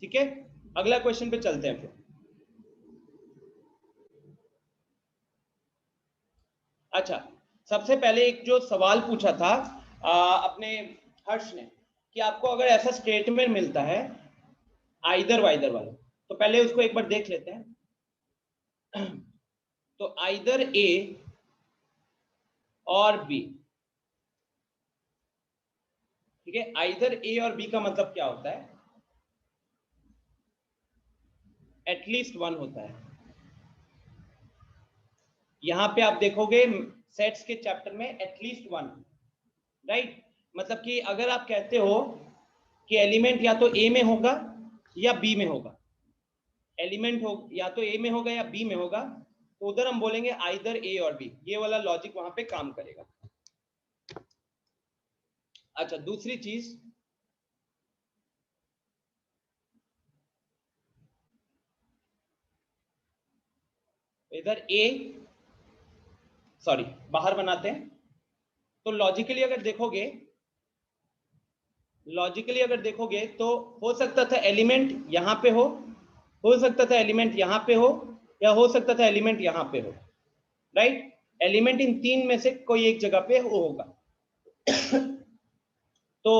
ठीक है, अगला क्वेश्चन पे चलते हैं फिर। अच्छा, सबसे पहले एक जो सवाल पूछा था अपने हर्ष ने, कि आपको अगर ऐसा स्टेटमेंट मिलता है आइदर वाइदर वाला, तो पहले उसको एक बार देख लेते हैं। तो आइदर ए और बी, ठीक है, आइदर ए और बी का मतलब क्या होता है? एटलीस्ट वन होता है। यहां पे आप देखोगे सेट्स के चैप्टर में एटलीस्ट वन, राइट? मतलब कि अगर आप कहते हो कि एलिमेंट या तो ए में होगा या बी में होगा, एलिमेंट हो या तो ए में होगा या बी में होगा, तो उधर हम बोलेंगे आइदर ए और बी। ये वाला लॉजिक वहां पे काम करेगा। अच्छा, दूसरी चीज, इधर ए, सॉरी बाहर बनाते हैं। तो लॉजिकली अगर देखोगे तो हो सकता था एलिमेंट यहां पे हो सकता था एलिमेंट यहां पे हो, या हो सकता था एलिमेंट यहां पे हो, राइट? एलिमेंट इन तीन में से कोई एक जगह पे होगा। तो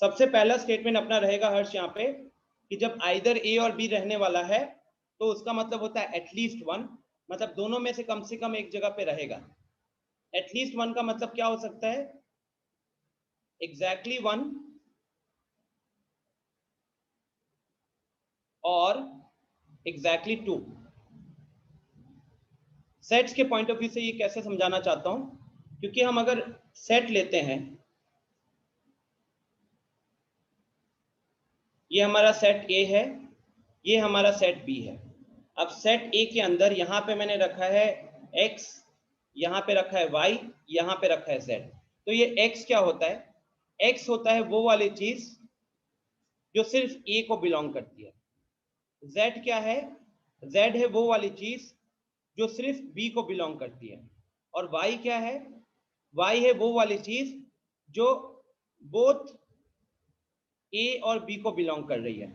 सबसे पहला स्टेटमेंट अपना रहेगा हर्ष यहाँ पे, कि जब आइदर ए और बी रहने वाला है तो उसका मतलब होता है एटलीस्ट वन, मतलब दोनों में से कम एक जगह पे रहेगा। एटलीस्ट वन का मतलब क्या हो सकता है? एग्जैक्टली वन और एग्जैक्टली टू। सेट्स के पॉइंट ऑफ व्यू से ये कैसे समझाना चाहता हूं, क्योंकि हम अगर सेट लेते हैं, ये हमारा सेट ए है, ये हमारा सेट बी है। अब सेट ए के अंदर यहां पे मैंने रखा है x, यहां पे रखा है y, यहां पे रखा है z। तो ये x क्या होता है? x होता है वो वाली चीज जो सिर्फ a को बिलोंग करती है। z क्या है? z है वो वाली चीज जो सिर्फ बी को बिलोंग करती है, और वाई क्या है, वाई है वो वाली चीज जो बोथ ए और बी को बिलोंग कर रही है,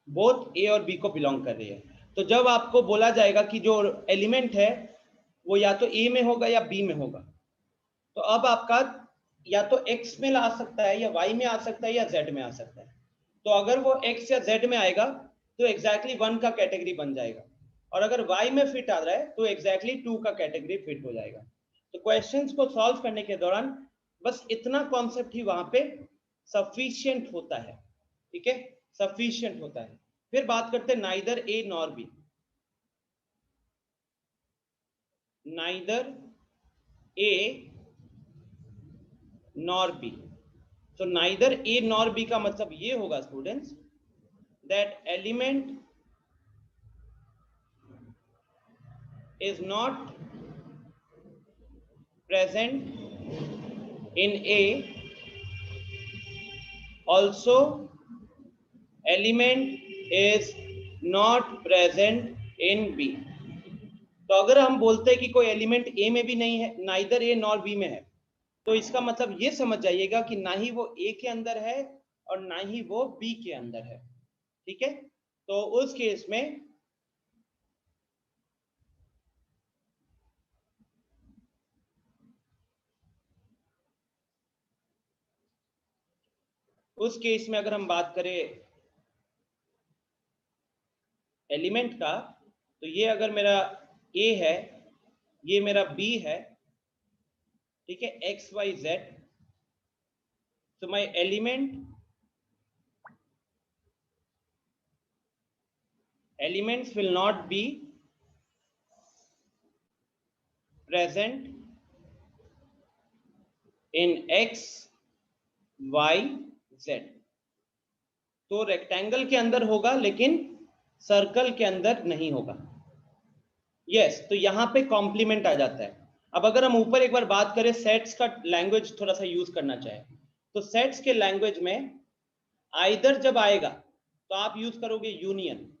बोथ ए और बी को बिलोंग कर रही है। तो जब आपको बोला जाएगा कि जो एलिमेंट है वो या तो ए में होगा या बी में होगा, तो अब आपका या तो एक्स में आ सकता है या वाई में आ सकता है या जेड में आ सकता है। तो अगर वो एक्स या जेड में आएगा तो एग्जैक्टली 1 का कैटेगरी बन जाएगा, और अगर वाई में फिट आ रहा है तो एग्जैक्टली 2 का कैटेगरी फिट हो जाएगा। तो क्वेश्चंस को सॉल्व करने के दौरान बस इतना कॉन्सेप्ट ही वहां पे सफिशिएंट होता है, ठीक है, सफिशिएंट होता है। फिर बात करते हैं neither A nor be. Neither A nor be. तो नाइदर ए नॉर बी का मतलब ये होगा students that element is not present in A, also element is not present in B। तो अगर हम बोलते हैं कि कोई एलिमेंट ए में भी नहीं है, नाइदर ए नॉर बी में है, तो इसका मतलब ये समझ जाइएगा कि ना ही वो ए के अंदर है और ना ही वो बी के अंदर है, ठीक है। तो उस केस में अगर हम बात करें एलिमेंट का, तो ये अगर मेरा ए है, ये मेरा बी है, ठीक है, एक्स वाई जेड, तो my elements will not be present in X Y Z. तो रेक्टेंगल के अंदर होगा लेकिन सर्कल के अंदर नहीं होगा। यस, तो यहां पे कॉम्प्लीमेंट आ जाता है। अब अगर हम ऊपर एक बार बात करें सेट्स का लैंग्वेज थोड़ा सा यूज करना चाहे, तो सेट्स के लैंग्वेज में आइदर जब आएगा तो आप यूज करोगे यूनियन,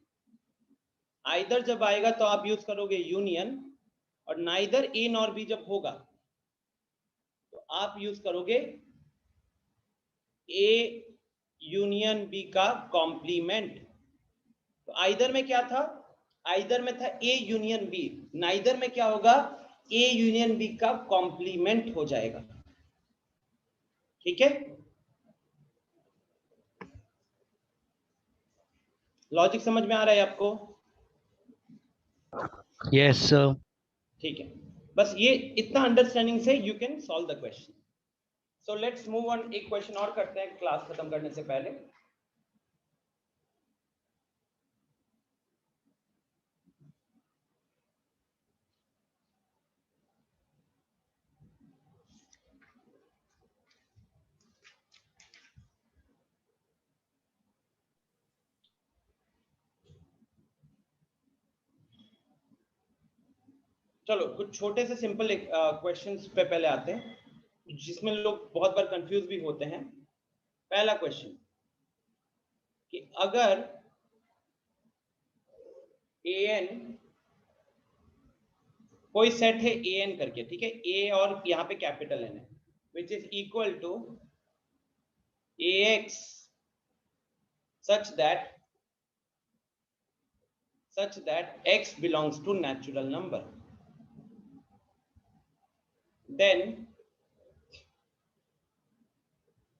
आइदर जब आएगा तो आप यूज करोगे यूनियन, और नाइदर ए नॉर बी जब होगा तो आप यूज करोगे ए यूनियन बी का कॉम्प्लीमेंट। तो आइदर में क्या था, आइदर में था ए यूनियन बी, नाइदर में क्या होगा, ए यूनियन बी का कॉम्प्लीमेंट हो जाएगा, ठीक है। लॉजिक समझ में आ रहा है आपको? Yes sir. ठीक है, बस ये इतना अंडरस्टैंडिंग से you can solve the question. So let's move on, एक क्वेश्चन और करते हैं क्लास खत्म करने से पहले। चलो कुछ छोटे से सिंपल क्वेश्चंस पे पहले आते हैं जिसमें लोग बहुत बार कंफ्यूज भी होते हैं। पहला क्वेश्चन कि अगर an कोई सेट है an करके, ठीक है, a और यहाँ पे कैपिटल n है, which is equal to ax such that x belongs to natural number, then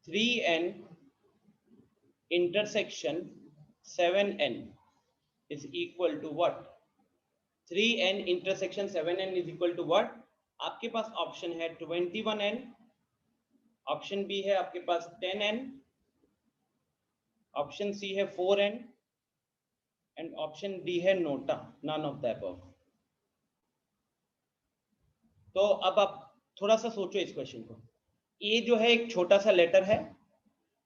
3n intersection 7n is equal to what? 3n intersection 7n is equal to what? आपके पास option है 21n, option B है आपके पास 10n, option C है 4n and option D है NOTA, none of the above. तो अब आप थोड़ा सा सोचो इस क्वेश्चन को। ए जो है एक छोटा सा लेटर है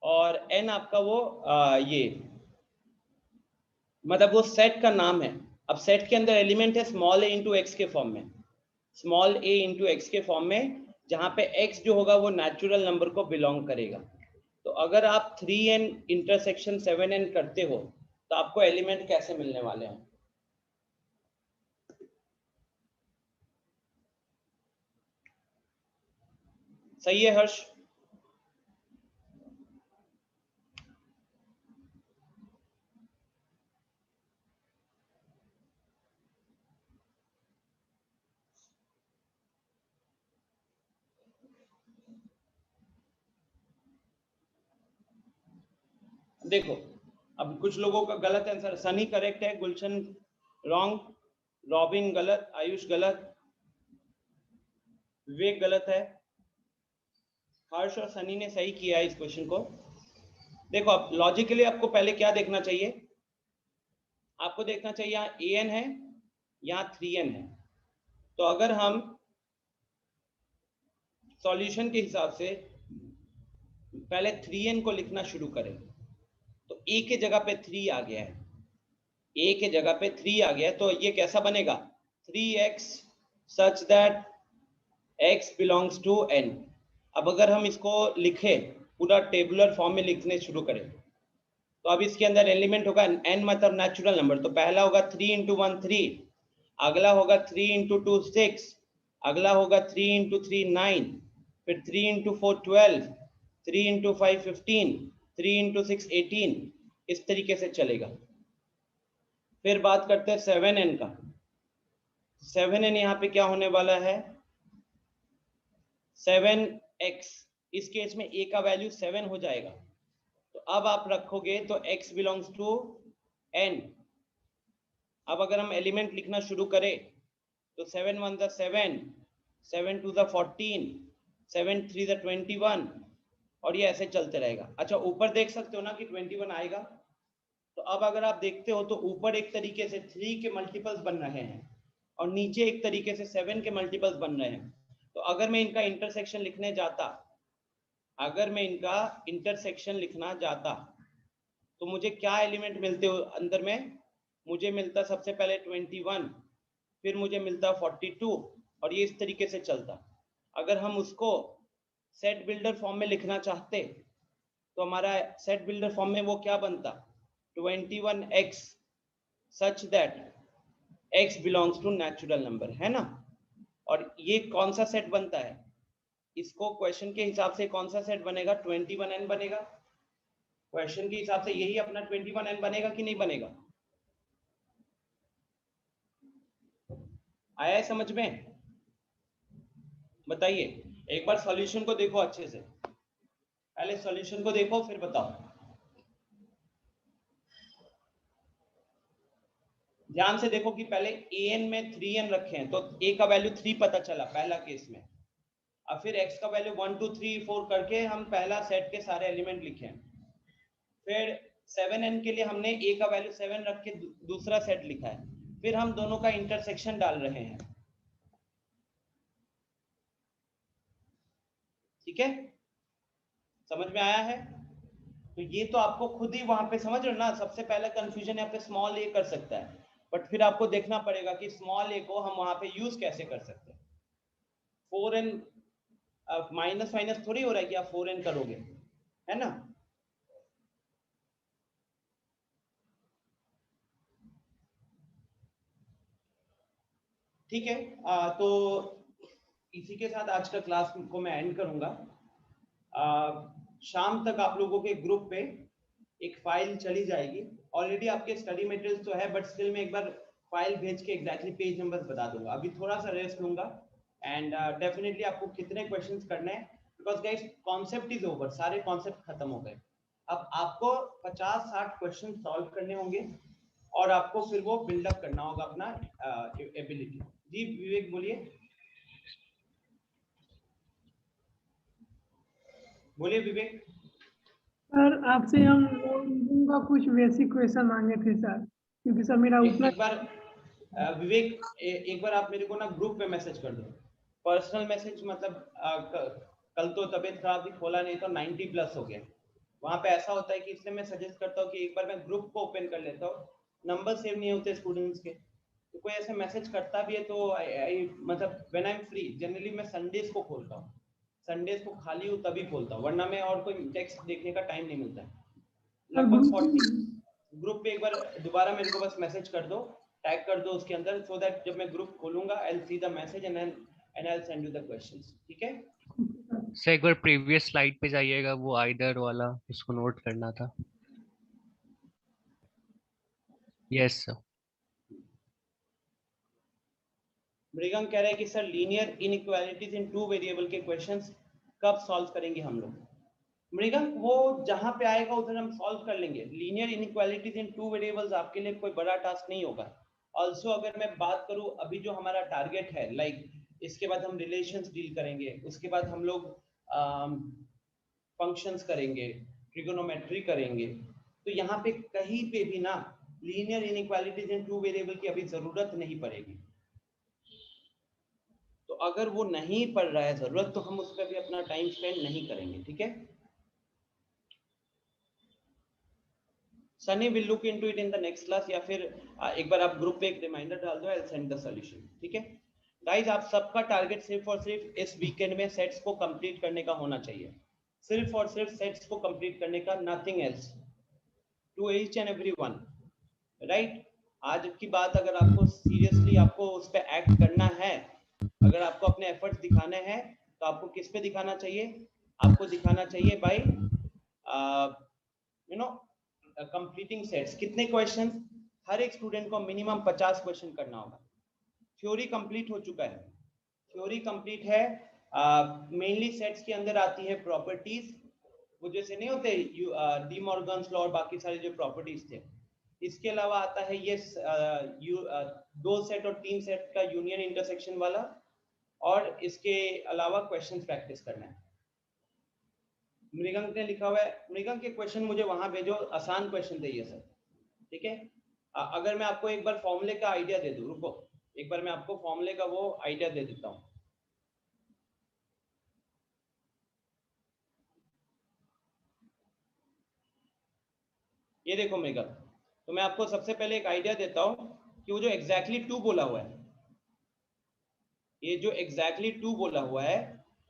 और एन आपका वो ये मतलब वो सेट का नाम है। अब सेट के अंदर एलिमेंट है स्मॉल ए इंटू एक्स के फॉर्म में, स्मॉल ए इंटू एक्स के फॉर्म में, जहां पे एक्स जो होगा वो नेचुरल नंबर को बिलोंग करेगा। तो अगर आप 3n इंटरसेक्शन 7n करते हो तो आपको एलिमेंट कैसे मिलने वाले हैं? सही है हर्ष? देखो अब कुछ लोगों का गलत आंसर, सनी करेक्ट है, गुलशन रॉन्ग, रॉबिन गलत, आयुष गलत, विवेक गलत है, हर्ष और सनी ने सही किया है इस क्वेश्चन को। देखो अब लॉजिकली आपको पहले क्या देखना चाहिए, आपको देखना चाहिए यहाँ an है, यहाँ 3n है। तो अगर हम सॉल्यूशन के हिसाब से पहले 3n को लिखना शुरू करें तो a के जगह पे 3 आ गया है, a के जगह पे 3 आ गया है, तो ये कैसा बनेगा 3x such that x belongs to n। अब अगर हम इसको लिखें पूरा टेबुलर फॉर्म में लिखने शुरू करें तो अब इसके अंदर एलिमेंट होगा n मतलब नेचुरल नंबर, तो पहला होगा 3 into 1 3, अगला होगा 3 into 2 6, अगला होगा 3 into 3 9, फिर 3 into 4 12, 3 into 5 15, 3 into 6 18, इस तरीके से चलेगा। फिर बात करते हैं 7n का। 7n यहाँ पे क्या होने वाला है 7x, इस केस में a का वैल्यू 7 हो जाएगा, तो अब आप रखोगे तो x बिलोंग्स टू n। अब अगर हम एलिमेंट लिखना शुरू करें तो 7 1 द 7, 7 2 द 14, 7 3 द 21, और ये ऐसे चलते रहेगा। अच्छा ऊपर देख सकते हो ना कि 21 आएगा, तो अब अगर आप देखते हो तो ऊपर एक तरीके से 3 के मल्टीपल्स बन रहे हैं और नीचे एक तरीके से 7 के मल्टीपल्स बन रहे हैं। तो अगर मैं इनका इंटरसेक्शन लिखने जाता, अगर मैं इनका इंटरसेक्शन लिखना जाता तो मुझे क्या एलिमेंट मिलते हो अंदर में, मुझे मिलता सबसे पहले 21, फिर मुझे मिलता 42, और ये इस तरीके से चलता। अगर हम उसको सेट बिल्डर फॉर्म में लिखना चाहते तो हमारा सेट बिल्डर फॉर्म में वो क्या बनता 21x such that x belongs to natural number, है ना। और ये कौन सा सेट बनता है, इसको क्वेश्चन के हिसाब से कौन सा सेट बनेगा 21n बनेगा, क्वेश्चन के हिसाब से यही अपना 21n बनेगा कि नहीं बनेगा, आया है समझ में? बताइए, एक बार सॉल्यूशन को देखो अच्छे से, पहले सॉल्यूशन को देखो फिर बताओ। ध्यान से देखो कि पहले an में 3n रखे हैं तो a का वैल्यू 3 पता चला पहला केस में, अब फिर x का वैल्यू 1 2 3 4 करके हम पहला सेट के सारे एलिमेंट लिखे हैं। फिर 7n के लिए हमने a का वैल्यू 7 रख के दूसरा सेट लिखा है, फिर हम दोनों का इंटरसेक्शन डाल रहे हैं। ठीक है, समझ में आया है? तो ये तो आपको खुद ही वहां पे समझ रहे हो ना, सबसे पहला कंफ्यूजन यहाँ पे स्मॉल a कर सकता है, बट फिर आपको देखना पड़ेगा कि स्मॉल a को हम वहां पे यूज कैसे कर सकते हैं। 4n माइनस माइनस थोड़ी हो रहा है कि आप 4n करोगे, है ना। ठीक है, तो इसी के साथ आज का क्लास को मैं एंड करूंगा। शाम तक आप लोगों के ग्रुप पे एक फाइल चली जाएगी, ऑलरेडी आपके स्टडी मटेरियल्स तो है, बट स्टिल मैं एक बार फाइल भेज के एग्जैक्टली पेज नंबर बता दूंगा। अभी थोड़ा सा रेस्ट लूंगा एंड डेफिनेटली आपको कितने क्वेश्चंस करने हैं, because guys concept is over, सारे कॉन्सेप्ट खत्म हो गए। अब आपको 50-60 क्वेश्चन सॉल्व करने होंगे और आपको फिर वो बिल्डअप करना होगा अपना एबिलिटी। जी विवेक बोलिए, बोलिए विवेक। सर आपसे हम रीजनिंग का कुछ बेसिक क्वेश्चन मांगे थे सर, क्योंकि सर मेरा उतना एक बार विवेक एक बार आप मेरे को ना ग्रुप पे मैसेज कर दो, पर्सनल मैसेज, मतलब कल तो तबीयत खराब थी, खोला नहीं तो 90+ हो गया वहां पे। ऐसा होता है कि इसलिए मैं सजेस्ट करता हूँ कि एक बार मैं ग्रुप को ओपन कर लेता हूँ, नंबर सेव नहीं होते स्टूडेंट्स के, तो कोई ऐसे मैसेज करता भी है तो मतलब when I am free, generally मैं संडेज को खोलता हूँ, संडेज को खाली हूँ तभी खोलता हूँ, वरना मैं और कोई टेक्स्ट देखने का टाइम नहीं मिलता है। लगभग 40 ग्रुप पे एक बार दोबारा मेरे को बस मैसेज कर दो, टैग कर दो उसके अंदर, सो दैट जब मैं ग्रुप खोलूंगा I will see the message and I will send you the questions. ठीक है, सर एक बार प्रीवियस स्लाइड पे जाइएगा, वो आइदर वाला उसको नोट करना था। Yes sir. मृगंक कह रहे हैं कि सर लीनियर इनइक्वालिटीज इन टू वेरिएबल के क्वेश्चंस कब सॉल्व करेंगे हम लोग? मृगंक वो जहां पे आएगा उधर हम सॉल्व कर लेंगे। लीनियर इनइक्वालिटीज इन टू वेरिएबल्स आपके लिए कोई बड़ा टास्क नहीं होगा। ऑल्सो अगर मैं बात करूं अभी जो हमारा टारगेट है, लाइक इसके बाद हम रिलेशंस डील करेंगे, उसके बाद हम लोग फंक्शंस करेंगे, ट्रिगोनोमेट्री करेंगे, तो यहाँ पे कहीं पे भी ना लीनियर इनइक्वालिटीज इन टू वेरिएबल की अभी जरूरत नहीं पड़ेगी। तो अगर वो नहीं पड़ रहा है जरूरत, तो हम उस पर भी अपना टाइम स्पेंड नहीं करेंगे, ठीक है? Sunny will look into it in the next class, या फिर एक बार आप ग्रुप पे एक रिमाइंडर डाल दो, I will send the solution, ठीक है? गाइस आप सबका टारगेट सिर्फ और सिर्फ इस वीकेंड में सेट्स को कंप्लीट करने का होना चाहिए, सिर्फ और सिर्फ सेट्स को कंप्लीट करने का, nothing else, to each and every one, right? आज की बात अगर आपको सीरियसली आपको उस पर एक्ट करना है, अगर आपको अपने एफर्ट्स दिखाने हैं, तो आपको किस पे दिखाना चाहिए? आपको दिखाना चाहिए by you know completing sets. कितने क्वेश्चन? हर एक स्टूडेंट को मिनिमम 50 क्वेश्चन करना होगा। थ्योरी कंप्लीट हो चुका है, थ्योरी कंप्लीट है। मेनली सेट्स के अंदर आती है प्रॉपर्टीज, वो जैसे नहीं होते डी मॉर्गन्स लॉ और बाकी सारे जो प्रॉपर्टीज थे। इसके अलावा आता है ये दो सेट और तीन सेट का यूनियन इंटरसेक्शन वाला, और इसके अलावा क्वेश्चंस प्रैक्टिस करना है। मृगंक ने लिखा हुआ है, मृगंक के क्वेश्चन मुझे वहां भेजो, आसान क्वेश्चन थे ये सर, ठीक है? अगर मैं आपको एक बार फॉर्मूले का आइडिया दे दूं, रुको एक बार मैं आपको फॉर्मूले का वो आइडिया दे देता हूं। ये देखो मृगंक, तो मैं आपको सबसे पहले एक आइडिया देता हूं कि वो जो एग्जैक्टली 2 बोला हुआ है, ये जो एग्जैक्टली 2 बोला हुआ है,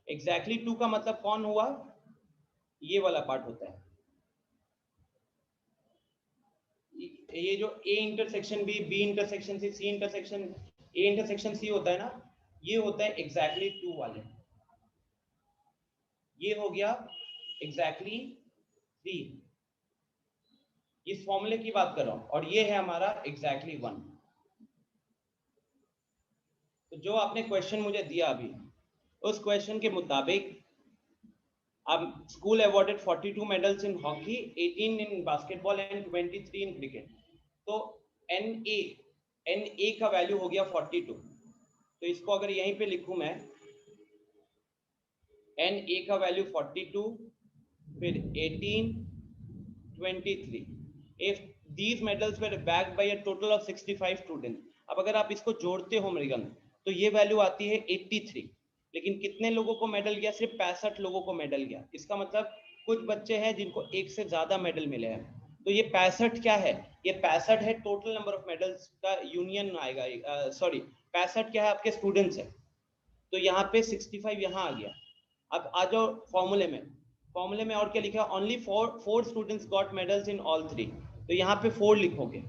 एग्जैक्टली 2 का मतलब कौन हुआ? ये वाला पार्ट होता है, ये जो A intersection B, B intersection C, C intersection A intersection C होता है ना, ये होता है एग्जैक्टली 2 वाले। ये हो गया एग्जैक्टली 3, इस फॉर्मूले की बात कर रहा हूं, और ये है हमारा एग्जैक्टली 1। तो जो आपने क्वेश्चन मुझे दिया अभी, उस क्वेश्चन के मुताबिक अब school awarded 42 medals in hockey, 18 in basketball and 23 in cricket. तो NA का वैल्यू हो गया 42। तो इसको अगर यहीं पे लिखूं मैं, NA का वैल्यू 42, फिर 18, 23। If these medals were bagged by a total of 65 students, अब अगर आप इसको जोड़ते हो मृगंक, तो ये वैल्यू आती है 83। लेकिन कितने लोगों को मेडल गया? सिर्फ 65 लोगों को मेडल गया। इसका मतलब कुछ बच्चे हैं जिनको एक से ज्यादा मेडल मिले हैं। तो ये 65 क्या है? ये 65 है टोटल नंबर ऑफ मेडल्स का यूनियन आएगा, सॉरी 65 क्या है? आपके स्टूडेंट्स है। तो यहाँ पे 65 यहाँ आ गया। अब आ जाओ फॉर्मूले में, फॉर्मूले में और क्या लिखा है? Only 4 students got medals in all 3। तो यहाँ पे 4 लिखोगे,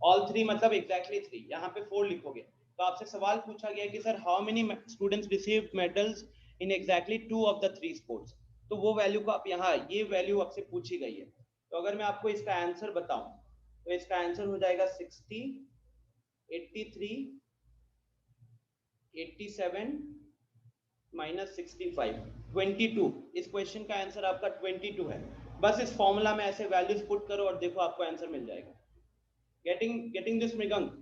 ऑल 3 मतलब एग्जैक्टली 3, यहाँ पे 4 लिखोगे। तो आपसे सवाल पूछा गया कि sir how many students received medals in exactly 2 of the 3 sports. तो वो वैल्यू को आप यहाँ, ये वैल्यू आपसे पूछी गई है। तो अगर मैं आपको इसका आंसर बताऊं, तो इसका आंसर हो जाएगा 60, 83, 87 माइनस 65, 22। इस क्वेश्चन का आंसर आपका 22 है। बस इस फॉर्मूला में ऐसे वैल्यूज पुट करो और देखो आपको आंसर मिल जाएगा। Getting this मृगंक?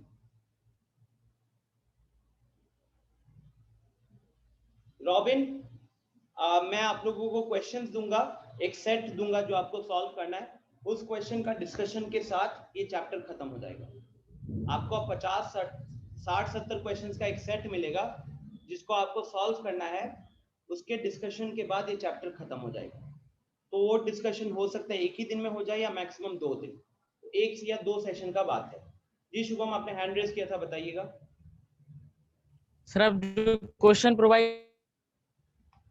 रॉबिन, मैं आप लोगों को क्वेश्चंस दूंगा, एक सेट दूंगा जो आपको सॉल्व करना है। उस क्वेश्चन का डिस्कशन के साथ ये चैप्टर खत्म हो जाएगा। आपको 50, 60, 70 क्वेश्चंस का एक सेट मिलेगा जिसको आपको सॉल्व करना है। उसके डिस्कशन के बाद ये चैप्टर खत्म हो जाएगा। तो वो डिस्कशन हो सकता है एक ही दिन में हो जाए या मैक्सिमम 2 दिन, तो 1 या 2 सेशन का बात है। जी शुभम, आपने हैंड रेज किया था, बताइएगा। सर आप जो क्वेश्चन प्रोवाइड,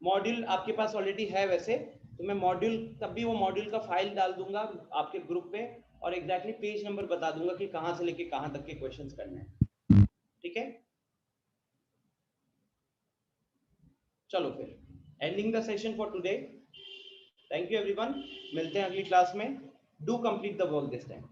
मॉड्यूल आपके पास ऑलरेडी है वैसे, तो मैं मॉड्यूल तब भी वो मॉड्यूल का फाइल डाल दूंगा आपके ग्रुप पे, और एग्जैक्टली पेज नंबर बता दूंगा कि कहां से लेके कहां तक के क्वेश्चंस करने हैं, ठीक है? चलो फिर ending the session for today. Thank you everyone, मिलते हैं अगली क्लास में। Do complete the work this time.